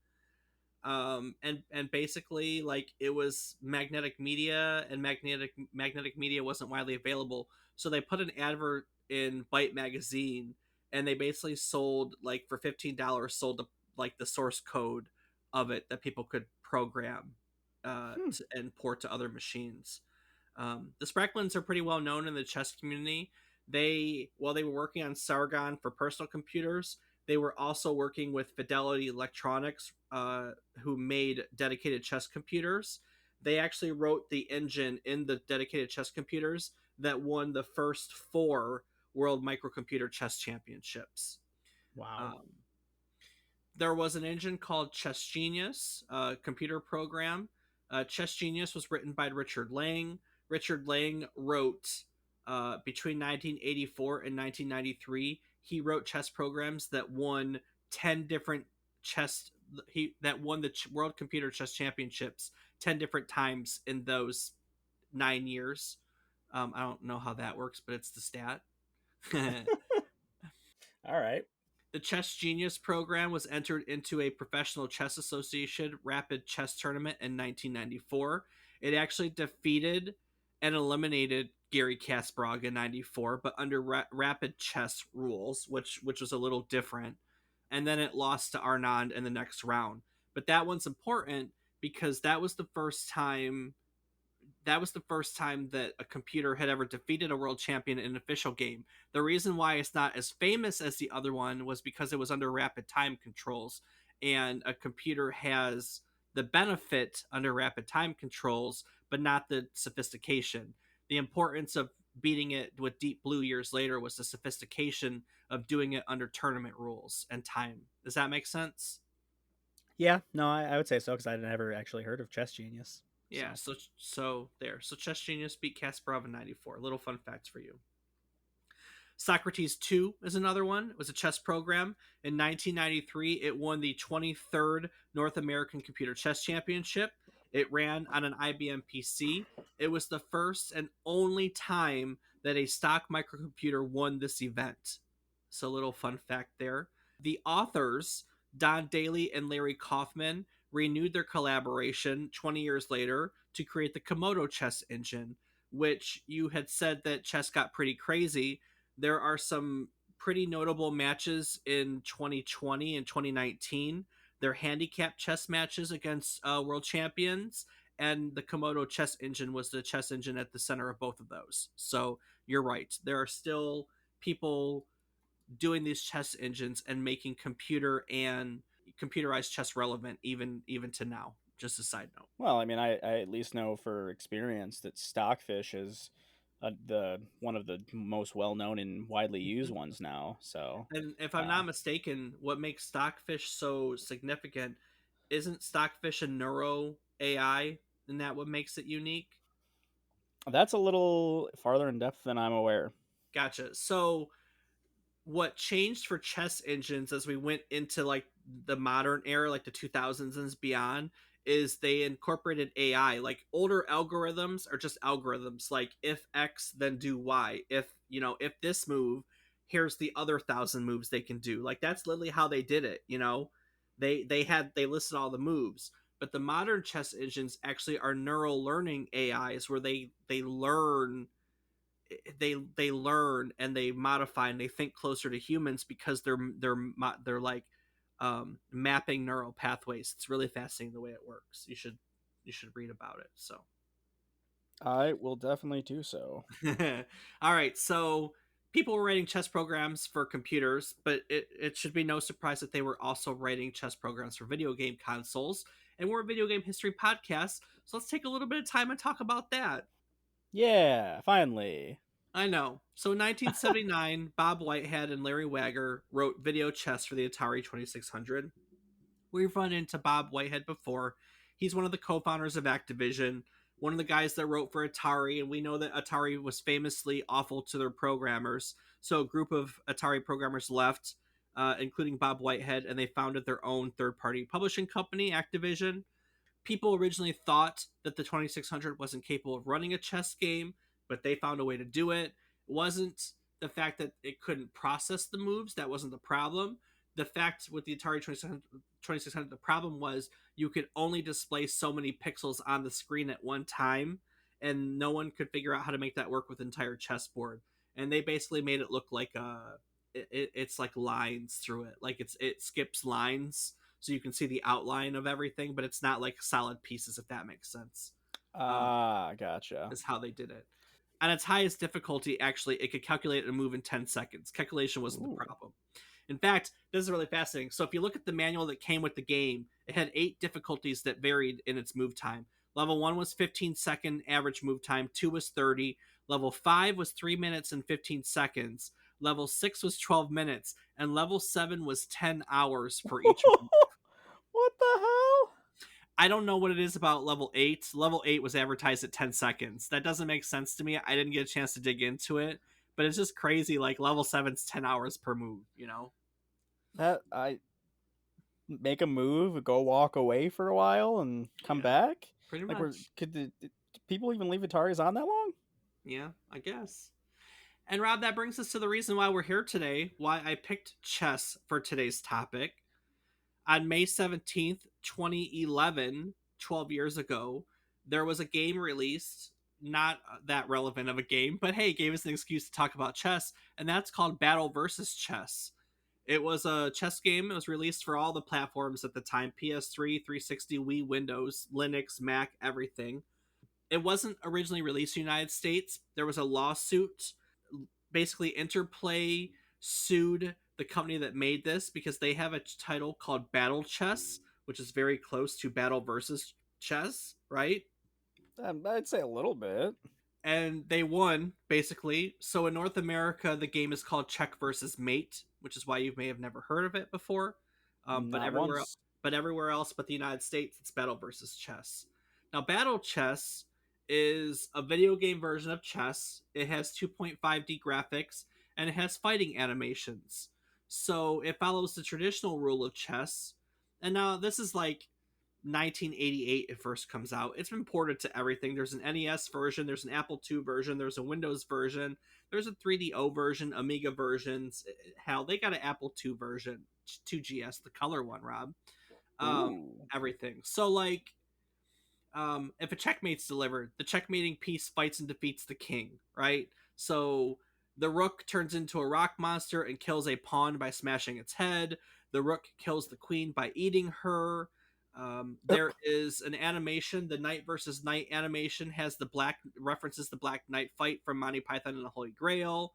And basically like it was magnetic media, and magnetic media wasn't widely available, so they put an advert in Byte magazine, and they basically sold like for $15 sold like the source code of it that people could program Hmm. and port to other machines. The Spracklins are pretty well known in the chess community. While they were working on Sargon for personal computers, they were also working with Fidelity Electronics, who made dedicated chess computers. They actually wrote the engine in the dedicated chess computers that won the first 4 World Microcomputer Chess Championships. Wow. Um, there was an engine called Chess Genius, a computer program. Chess Genius was written by Richard Lang. Richard Lang wrote between 1984 and 1993. He wrote chess programs that won 10 different chess. That won the World Computer Chess Championships 10 different times in those 9 years. I don't know how that works, but it's the stat. All right. The Chess Genius program was entered into a Professional Chess Association Rapid Chess Tournament in 1994. It actually defeated and eliminated Gary Kasparov in 94, but under rapid chess rules, which was a little different. And then it lost to Arnand in the next round. But that one's important because that was the first time that a computer had ever defeated a world champion in an official game. The reason why it's not as famous as the other one was because it was under rapid time controls, and a computer has the benefit under rapid time controls, but not the sophistication. The importance of beating it with Deep Blue years later was the sophistication of doing it under tournament rules and time. Does that make sense? Yeah, no, I would say so because I never actually heard of Chess Genius. Yeah, So so Chess Genius beat Kasparov in 94. Little fun facts for you. Socrates 2 is another one. It was a chess program. In 1993, it won the 23rd North American Computer Chess Championship. It ran on an IBM PC. It was the first and only time that a stock microcomputer won this event. So, little fun fact there. The authors, Don Daly and Larry Kaufman, renewed their collaboration 20 years later to create the Komodo chess engine, which you had said that chess got pretty crazy. There are some pretty notable matches in 2020 and 2019. They're handicap chess matches against world champions, and the Komodo chess engine was the chess engine at the center of both of those. So you're right. There are still people doing these chess engines and making computerized chess relevant even to now. Just a side note. well, I mean, I at least know for experience that Stockfish is the one of the most well known and widely used Mhm. ones now. So And if I'm uh, not mistaken, what makes Stockfish so significant isn't Stockfish a neuro AI, and that what makes it unique? that's a little farther in depth than I'm aware. Gotcha. So what changed for chess engines as we went into like the modern era, like the 2000s and beyond, is they incorporated AI. Like older algorithms are just algorithms. Like if X, then do Y. If this move, here's the other thousand moves they can do. Like that's literally how they did it. They listed all the moves. But the modern chess engines actually are neural learning AIs where they learn and they modify and they think closer to humans because they're like mapping neural pathways. It's really fascinating the way it works. You should read about it. So I will definitely do so. all right, so people were writing chess programs for computers, but it should be no surprise that they were also writing chess programs for video game consoles. And we're a video game history podcast, so let's take a little bit of time and talk about that. Yeah, finally. I know. So in 1979, Bob Whitehead and Larry Wagger wrote video chess for the Atari 2600. We've run into Bob Whitehead before. He's one of the co-founders of Activision, one of the guys that wrote for Atari, and we know that Atari was famously awful to their programmers. So a group of Atari programmers left, including Bob Whitehead, and they founded their own third-party publishing company, Activision. People originally thought that the 2600 wasn't capable of running a chess game, but they found a way to do it. It wasn't the fact that it couldn't process the moves, that wasn't the problem. The fact with the Atari 2600, the problem was you could only display so many pixels on the screen at one time, and no one could figure out how to make that work with an entire chessboard. And they basically made it look like it's like lines through it, like it skips lines so you can see the outline of everything, but it's not like solid pieces, if that makes sense. Gotcha. Is how they did it. On its highest difficulty, actually, it could calculate a move in 10 seconds. Calculation wasn't the Ooh. problem. In fact, this is really fascinating. So if you look at the manual that came with the game, it had 8 difficulties that varied in its move time. Level 1 was 15-second average move time, 2 was 30, level 5 was 3 minutes and 15 seconds, level 6 was 12 minutes, and level 7 was 10 hours for each move. What the hell? I don't know what it is about level 8. Level 8 was advertised at 10 seconds. That doesn't make sense to me. I didn't get a chance to dig into it, but it's just crazy. Like level 7's 10 hours per move. That I make a move, go walk away for a while, and come Yeah, back. pretty Like, much. did people even leave Ataris on that long? Yeah, I guess. And Rob, that brings us to the reason why we're here today, why I picked chess for today's topic. On May 17th, 2011, 12 years ago, there was a game released, not that relevant of a game, but hey, it gave us an excuse to talk about chess, and that's called Battle versus Chess. It was a chess game. It was released for all the platforms at the time: PS3, 360, Wii, Windows, Linux, Mac, everything. It wasn't originally released in the United States. There was a lawsuit. Basically, Interplay sued the company that made this because they have a title called Battle Chess, which is very close to Battle versus Chess, right? I'd say a little bit. And they won basically. So in North America, the game is called Check versus Mate, which is why you may have never heard of it before. But Not everywhere, once. but the United States, it's Battle versus Chess. Now, Battle Chess is a video game version of chess. It has 2.5D graphics and it has fighting animations. So it follows the traditional rule of chess. And now this is like 1988 it first comes out. It's been ported to everything. There's an NES version, there's an Apple II version, there's a Windows version, there's a 3DO version, Amiga versions. Hell, they got an Apple II version, 2GS, the color one, Rob. Ooh. Everything. So like if a checkmate's delivered, the checkmating piece fights and defeats the king, right? So the rook turns into a rock monster and kills a pawn by smashing its head. The rook kills the queen by eating her. There is an animation. The knight versus knight animation has the black references the Black Knight fight from Monty Python and the Holy Grail.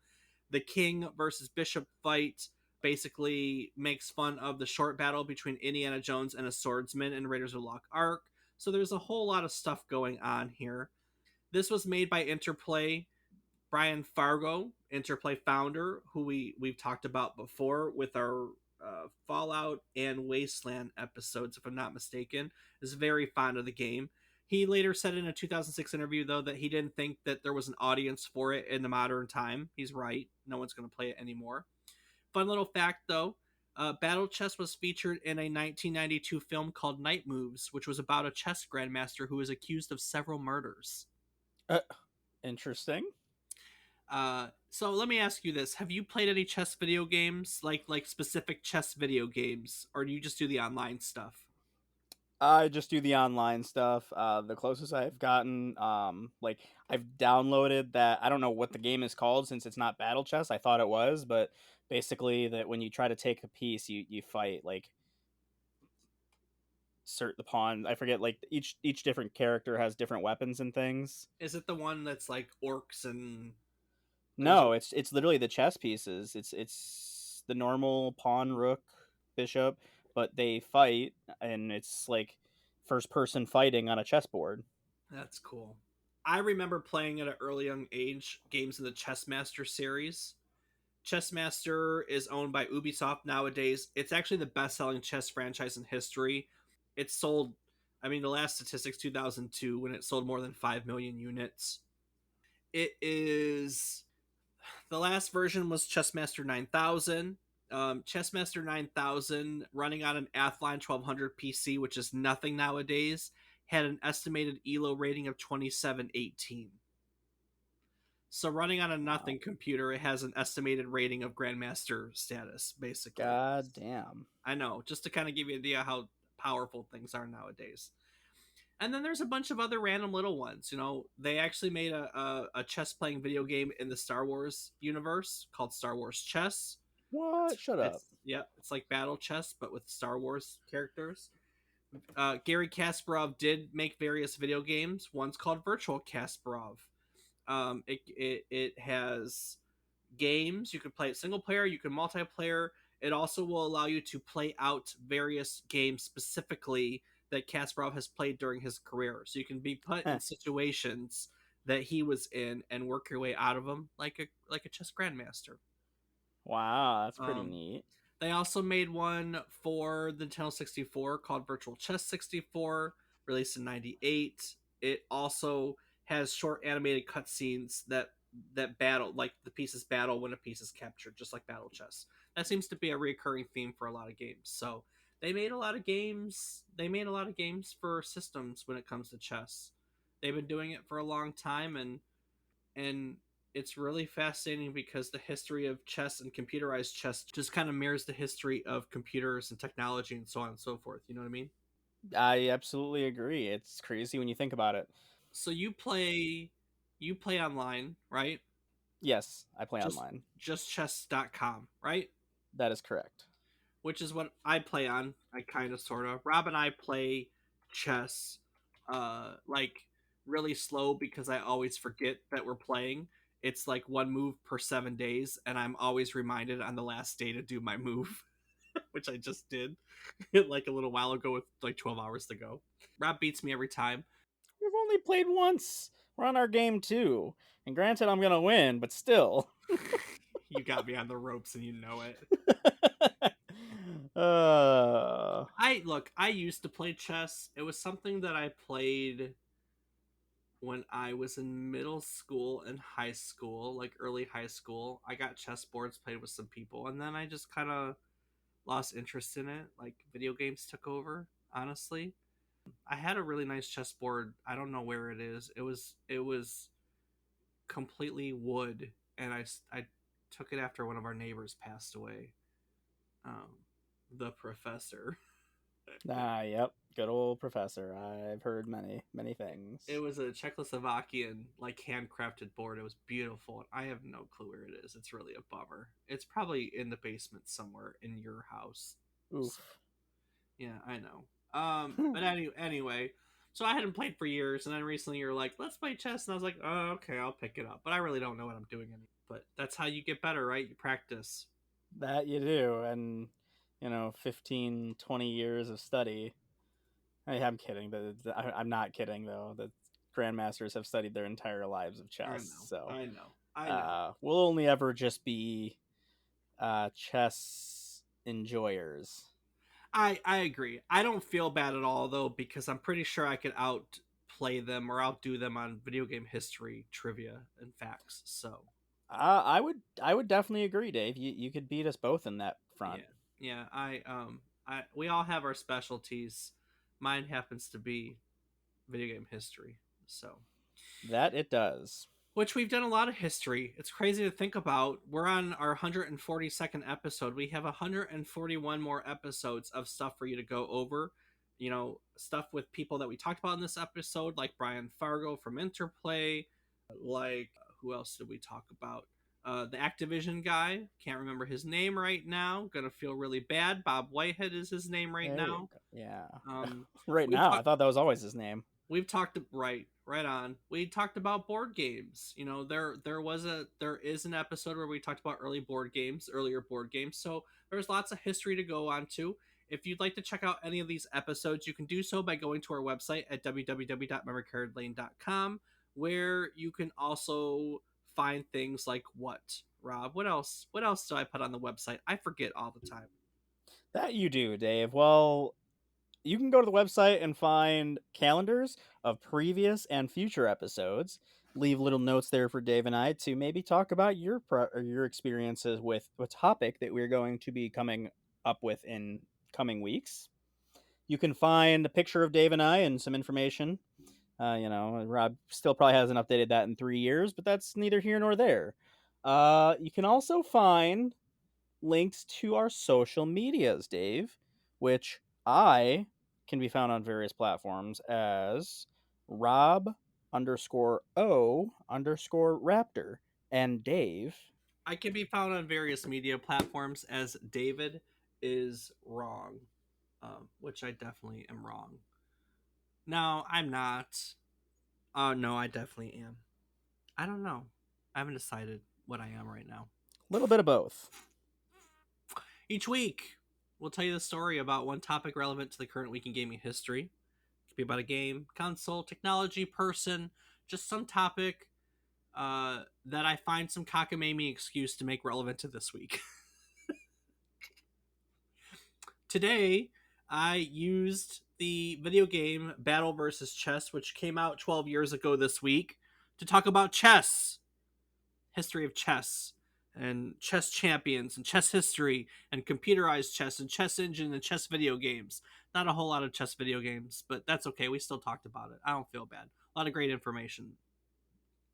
The king versus bishop fight basically makes fun of the short battle between Indiana Jones and a swordsman in Raiders of the Lost Ark. So there's a whole lot of stuff going on here. This was made by Interplay. Brian Fargo, Interplay founder, who we've talked about before with our Fallout and Wasteland episodes, if I'm not mistaken, is very fond of the game. He later said in a 2006 interview, though, that he didn't think that there was an audience for it in the modern time. He's right. No one's going to play it anymore. Fun little fact, though, Battle Chess was featured in a 1992 film called Night Moves, which was about a chess grandmaster who was accused of several murders. Uh, Interesting. So let me ask you this: have you played any chess video games, like specific chess video games, or do you just do the online stuff? I just do the online stuff. The closest I've gotten, like I've downloaded that. I don't know what the game is called since it's not Battle Chess. I thought it was, but basically that when you try to take a piece, you fight like cert the pawn. I forget like each different character has different weapons and things. Is it the one that's like orcs and there's No, it's literally the chess pieces. It's the normal pawn, rook, bishop, but they fight, and it's like first person fighting on a chessboard. that's cool. I remember playing at an early young age games in the Chessmaster series. Chessmaster is owned by Ubisoft nowadays. It's actually the best-selling chess franchise in history. It sold, I mean, the last statistics 2002 when it sold more than 5 million units. It is the last version was Chessmaster 9000. Chessmaster 9000 running on an Athlon 1200 PC, which is nothing nowadays, had an estimated ELO rating of 2718. So running on a Wow. nothing computer, it has an estimated rating of Grandmaster status, basically. God damn. I know, just to kind of give you an idea how powerful things are nowadays. And then there's a bunch of other random little ones. You know, they actually made a chess playing video game in the Star Wars universe called Star Wars Chess. What? Shut up. It's like Battle Chess but with Star Wars characters. Gary Kasparov did make various video games. One's called Virtual Kasparov. It has games. You can play it single player, you can multiplayer. It also will allow you to play out various games specifically that Kasparov has played during his career. So you can be put in situations that he was in and work your way out of them like a chess grandmaster. Wow, that's pretty Um, neat. they also made one for the Nintendo 64 called Virtual Chess 64, released in '98. It also has short animated cutscenes that battle, like the pieces battle when a piece is captured, just like Battle Chess. That seems to be a recurring theme for a lot of games. So they made a lot of games. They made a lot of games for systems when it comes to chess. They've been doing it for a long time, and and it's really fascinating because the history of chess and computerized chess just kind of mirrors the history of computers and technology and so on and so forth. You know what I mean? I absolutely agree. It's crazy when you think about it. So you play online, right? Yes, I play Just online. justchess.com, right? That is correct. Which is what I play on. I kind of sort of. Rob and I play chess like really slow because I always forget that we're playing. It's like one move per 7 days and I'm always reminded on the last day to do my move, which I just did like a little while ago with like 12 hours to go. Rob beats me every time. We've only played once. We're on our game two. And granted, I'm going to win, but still. You got me on the ropes and you know it. uh, I used to play chess. It was something that I played when I was in middle school and high school, like early high school. I got chess boards, played with some people, and then I just kind of lost interest in it. Like video games took over, honestly. I had a really nice chessboard. I don't know where it is. It was completely wood, and I took it after one of our neighbors passed away. Um, the professor. yep. Good old professor. I've heard many, many It things. was a Czechoslovakian like handcrafted board. It was beautiful. I have no clue where it is. It's really a bummer. It's probably in the basement somewhere in your house. So Oof. yeah, I know. But anyway, so I hadn't played for years, and then recently you're like, let's play chess, and I was like, oh, okay, I'll pick it up. But I really don't know what I'm doing anymore. But that's how you get better, right? You practice. That you do. And, 15, 20 years of study. I'm kidding. I'm not kidding, though. The grandmasters have studied their entire lives of I chess. know. So I know. I know. we'll only ever just be chess enjoyers. I agree. I don't feel bad at all though because I'm pretty sure I could outplay them or outdo them on video game history, trivia, and facts. So I would definitely agree, Dave. You could beat us both in that front. yeah, yeah. I we all have our specialties. Mine happens to be video game history. So That it does. which we've done a lot of history. It's crazy to think about. We're on our 142nd episode. We have 141 more episodes of stuff for you to go over. You know, stuff with people that we talked about in this episode, like Brian Fargo from Interplay, like who else did we talk about? The Activision guy. Can't remember his name right now. Gonna feel really bad. Bob Whitehead is his name right There you now. go. Yeah. Um, Right we've now, I talked thought that was always his name. we've talked right on. We talked about board games. You know, there is an episode where we talked about earlier board games. So there's lots of history to go on to. If you'd like to check out any of these episodes, you can do so by going to our website at www.memorycardlane.com, where you can also find things like what, Rob? What else? What else do I put on the website? I forget all the time. That you do, Dave. Well, you can go to the website and find calendars of previous and future episodes. Leave little notes there for Dave and I to maybe talk about your experiences with a topic that we're going to be coming up with in coming weeks. You can find a picture of Dave and I and some information. Rob still probably hasn't updated that in 3 years, but that's neither here nor there. You can also find links to our social medias, Dave, which I can be found on various platforms as Rob underscore O underscore Raptor. And Dave. I can be found on various media platforms as David is wrong, which I definitely am wrong. No, I'm not. Oh, no, I definitely am. I don't know. I haven't decided what I am right now. A little bit of both. Each week, we'll tell you the story about one topic relevant to the current week in gaming history. It could be about a game, console, technology, person, just some topic that I find some cockamamie excuse to make relevant to this week. Today, I used the video game Battle versus Chess, which came out 12 years ago this week, to talk about chess, history of chess, and chess champions, and chess history, and computerized chess, and chess engine, and chess video games. Not a whole lot of chess video games, but that's okay. We still talked about it. I don't feel bad. A lot of great information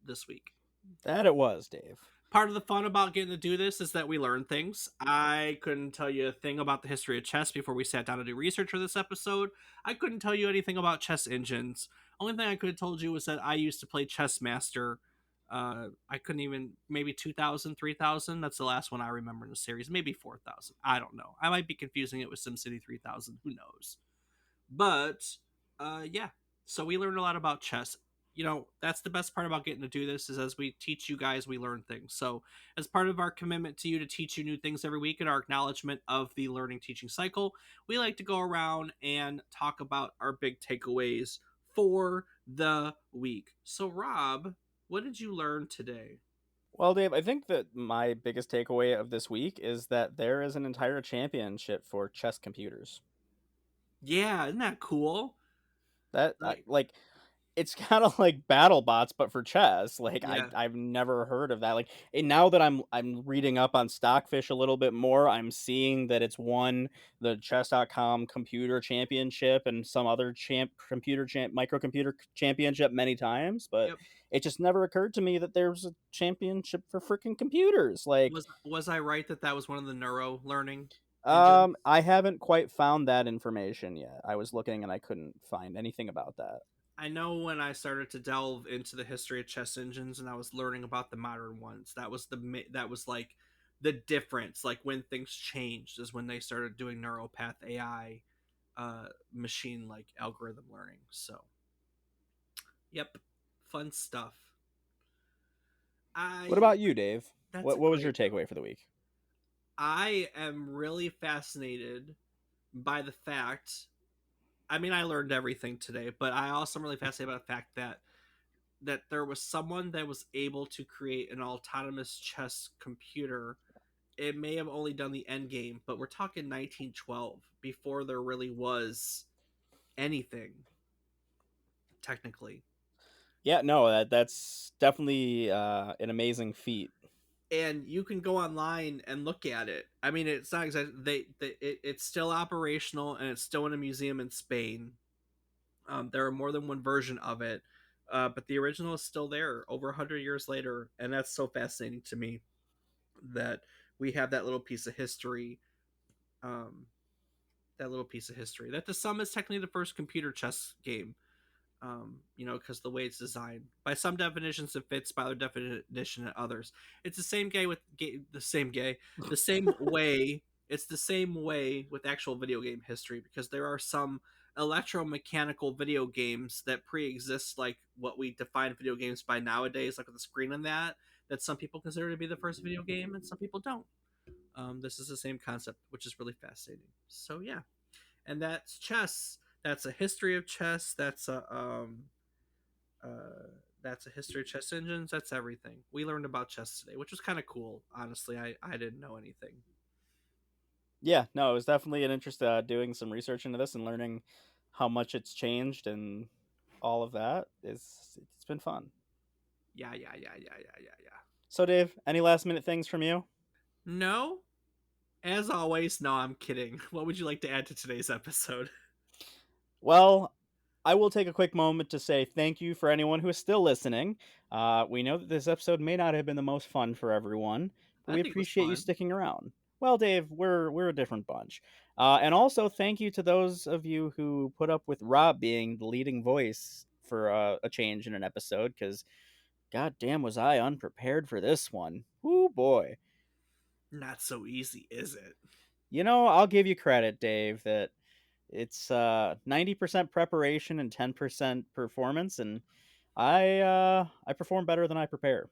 this week. That it was, Dave. Part of the fun about getting to do this is that we learn things. I couldn't tell you a thing about the history of chess before we sat down to do research for this episode. I couldn't tell you anything about chess engines. Only thing I could have told you was that I used to play Chess Master. I couldn't even, maybe 2000, 3000. That's the last one I remember in the series. Maybe 4000. I don't know. I might be confusing it with SimCity 3000. Who knows? But yeah, so we learned a lot about chess. You know, that's the best part about getting to do this is as we teach you guys, we learn things. So as part of our commitment to you to teach you new things every week and our acknowledgement of the learning teaching cycle, we like to go around and talk about our big takeaways for the week. So Rob, what did you learn today? Well, Dave, I think that my biggest takeaway of this week is that there is an entire championship for chess computers. Yeah, isn't that cool? That Like, like it's kind of like battle bots but for chess. Like yeah, I've never heard of that. Like and now that I'm reading up on Stockfish a little bit more, I'm seeing that it's won the chess.com computer championship and some other microcomputer championship many times, but yep. it just never occurred to me that there's a championship for freaking computers. Like Was I right that that was one of the neuro learning engines? I haven't quite found that information yet. I was looking and I couldn't find anything about that. I know when I started to delve into the history of chess engines and I was learning about the modern ones, that was like the difference. Like when things changed is when they started doing neuropath AI, machine like algorithm learning. So, yep, fun stuff. What I about you, Dave? That's What a was your great. takeaway for the week? I am really fascinated by the fact. I mean, I learned everything today, but I also am really fascinated by the fact that there was someone that was able to create an autonomous chess computer. It may have only done the end game, but we're talking 1912 before there really was anything technically. Yeah, no, that's definitely an amazing feat. And you can go online and look at it. I mean, it's not exactly it's still operational and it's still in a museum in Spain. There are more than one version of it, but the original is still there over 100 years later, and that's so fascinating to me that we have that little piece of history. Um, that little piece of history. That the sum is technically the first computer chess game. You know, because the way it's designed. By some definitions, it fits. By other definition, others, it's the same gay with the same gay, the same way. It's the same way with actual video game history because there are some electromechanical video games that pre-exist like what we define video games by nowadays, like with the screen and that some people consider to be the first video game and some people don't. This is the same concept, which is really fascinating. So yeah, and that's chess. That's a history of chess. That's a history of chess engines. That's everything. We learned about chess today, which was kind of cool. Honestly, I didn't know anything. Yeah, no, it was definitely an interest doing some research into this and learning how much it's changed and all of that. It's been fun. Yeah. So, Dave, any last minute things from you? No, as always, no, I'm kidding. What would you like to add to today's episode? Well, I will take a quick moment to say thank you for anyone who is still listening. We know that this episode may not have been the most fun for everyone, but I we think it was appreciate you fun. sticking around. Well, Dave, we're a different bunch, and also thank you to those of you who put up with Rob being the leading voice for a change in an episode. Because god damn, was I unprepared for this one? Ooh boy! Not so easy, is it? You know, I'll give you credit, Dave, that it's 90% preparation and 10% performance, and I perform better than I prepare.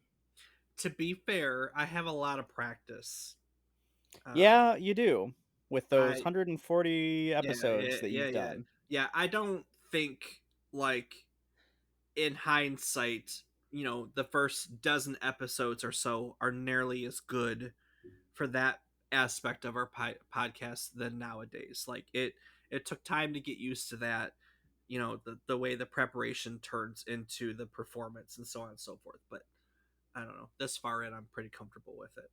To be fair, I have a lot of practice. Uh, Yeah, you do with those I 140 yeah episodes that you've done. yeah. I don't think like in hindsight, you know, the first dozen episodes or so are nearly as good for that aspect of our podcast than nowadays. Like it took time to get used to that, you know, the way the preparation turns into the performance and so on and so forth. But I don't know. This far in, I'm pretty comfortable with it.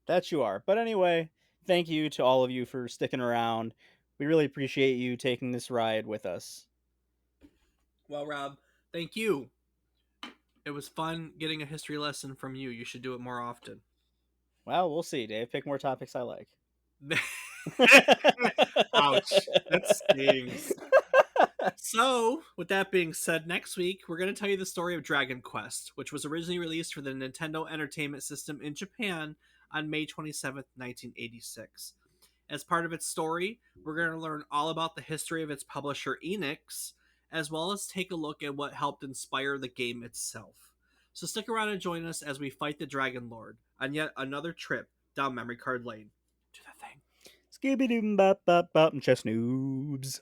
That you are. But anyway, thank you to all of you for sticking around. We really appreciate you taking this ride with us. Well, Rob, thank you. It was fun getting a history lesson from you. You should do it more often. Well, we'll see, Dave. Pick more topics I like. Ouch. That stings. So, with that being said, next week we're going to tell you the story of Dragon Quest, which was originally released for the Nintendo Entertainment System in Japan on May 27th, 1986. As part of its story, we're going to learn all about the history of its publisher Enix, as well as take a look at what helped inspire the game itself. So stick around and join us as we fight the Dragon Lord on yet another trip down memory card lane. Do the thing. Skibidi bop bop bop and chest noobs.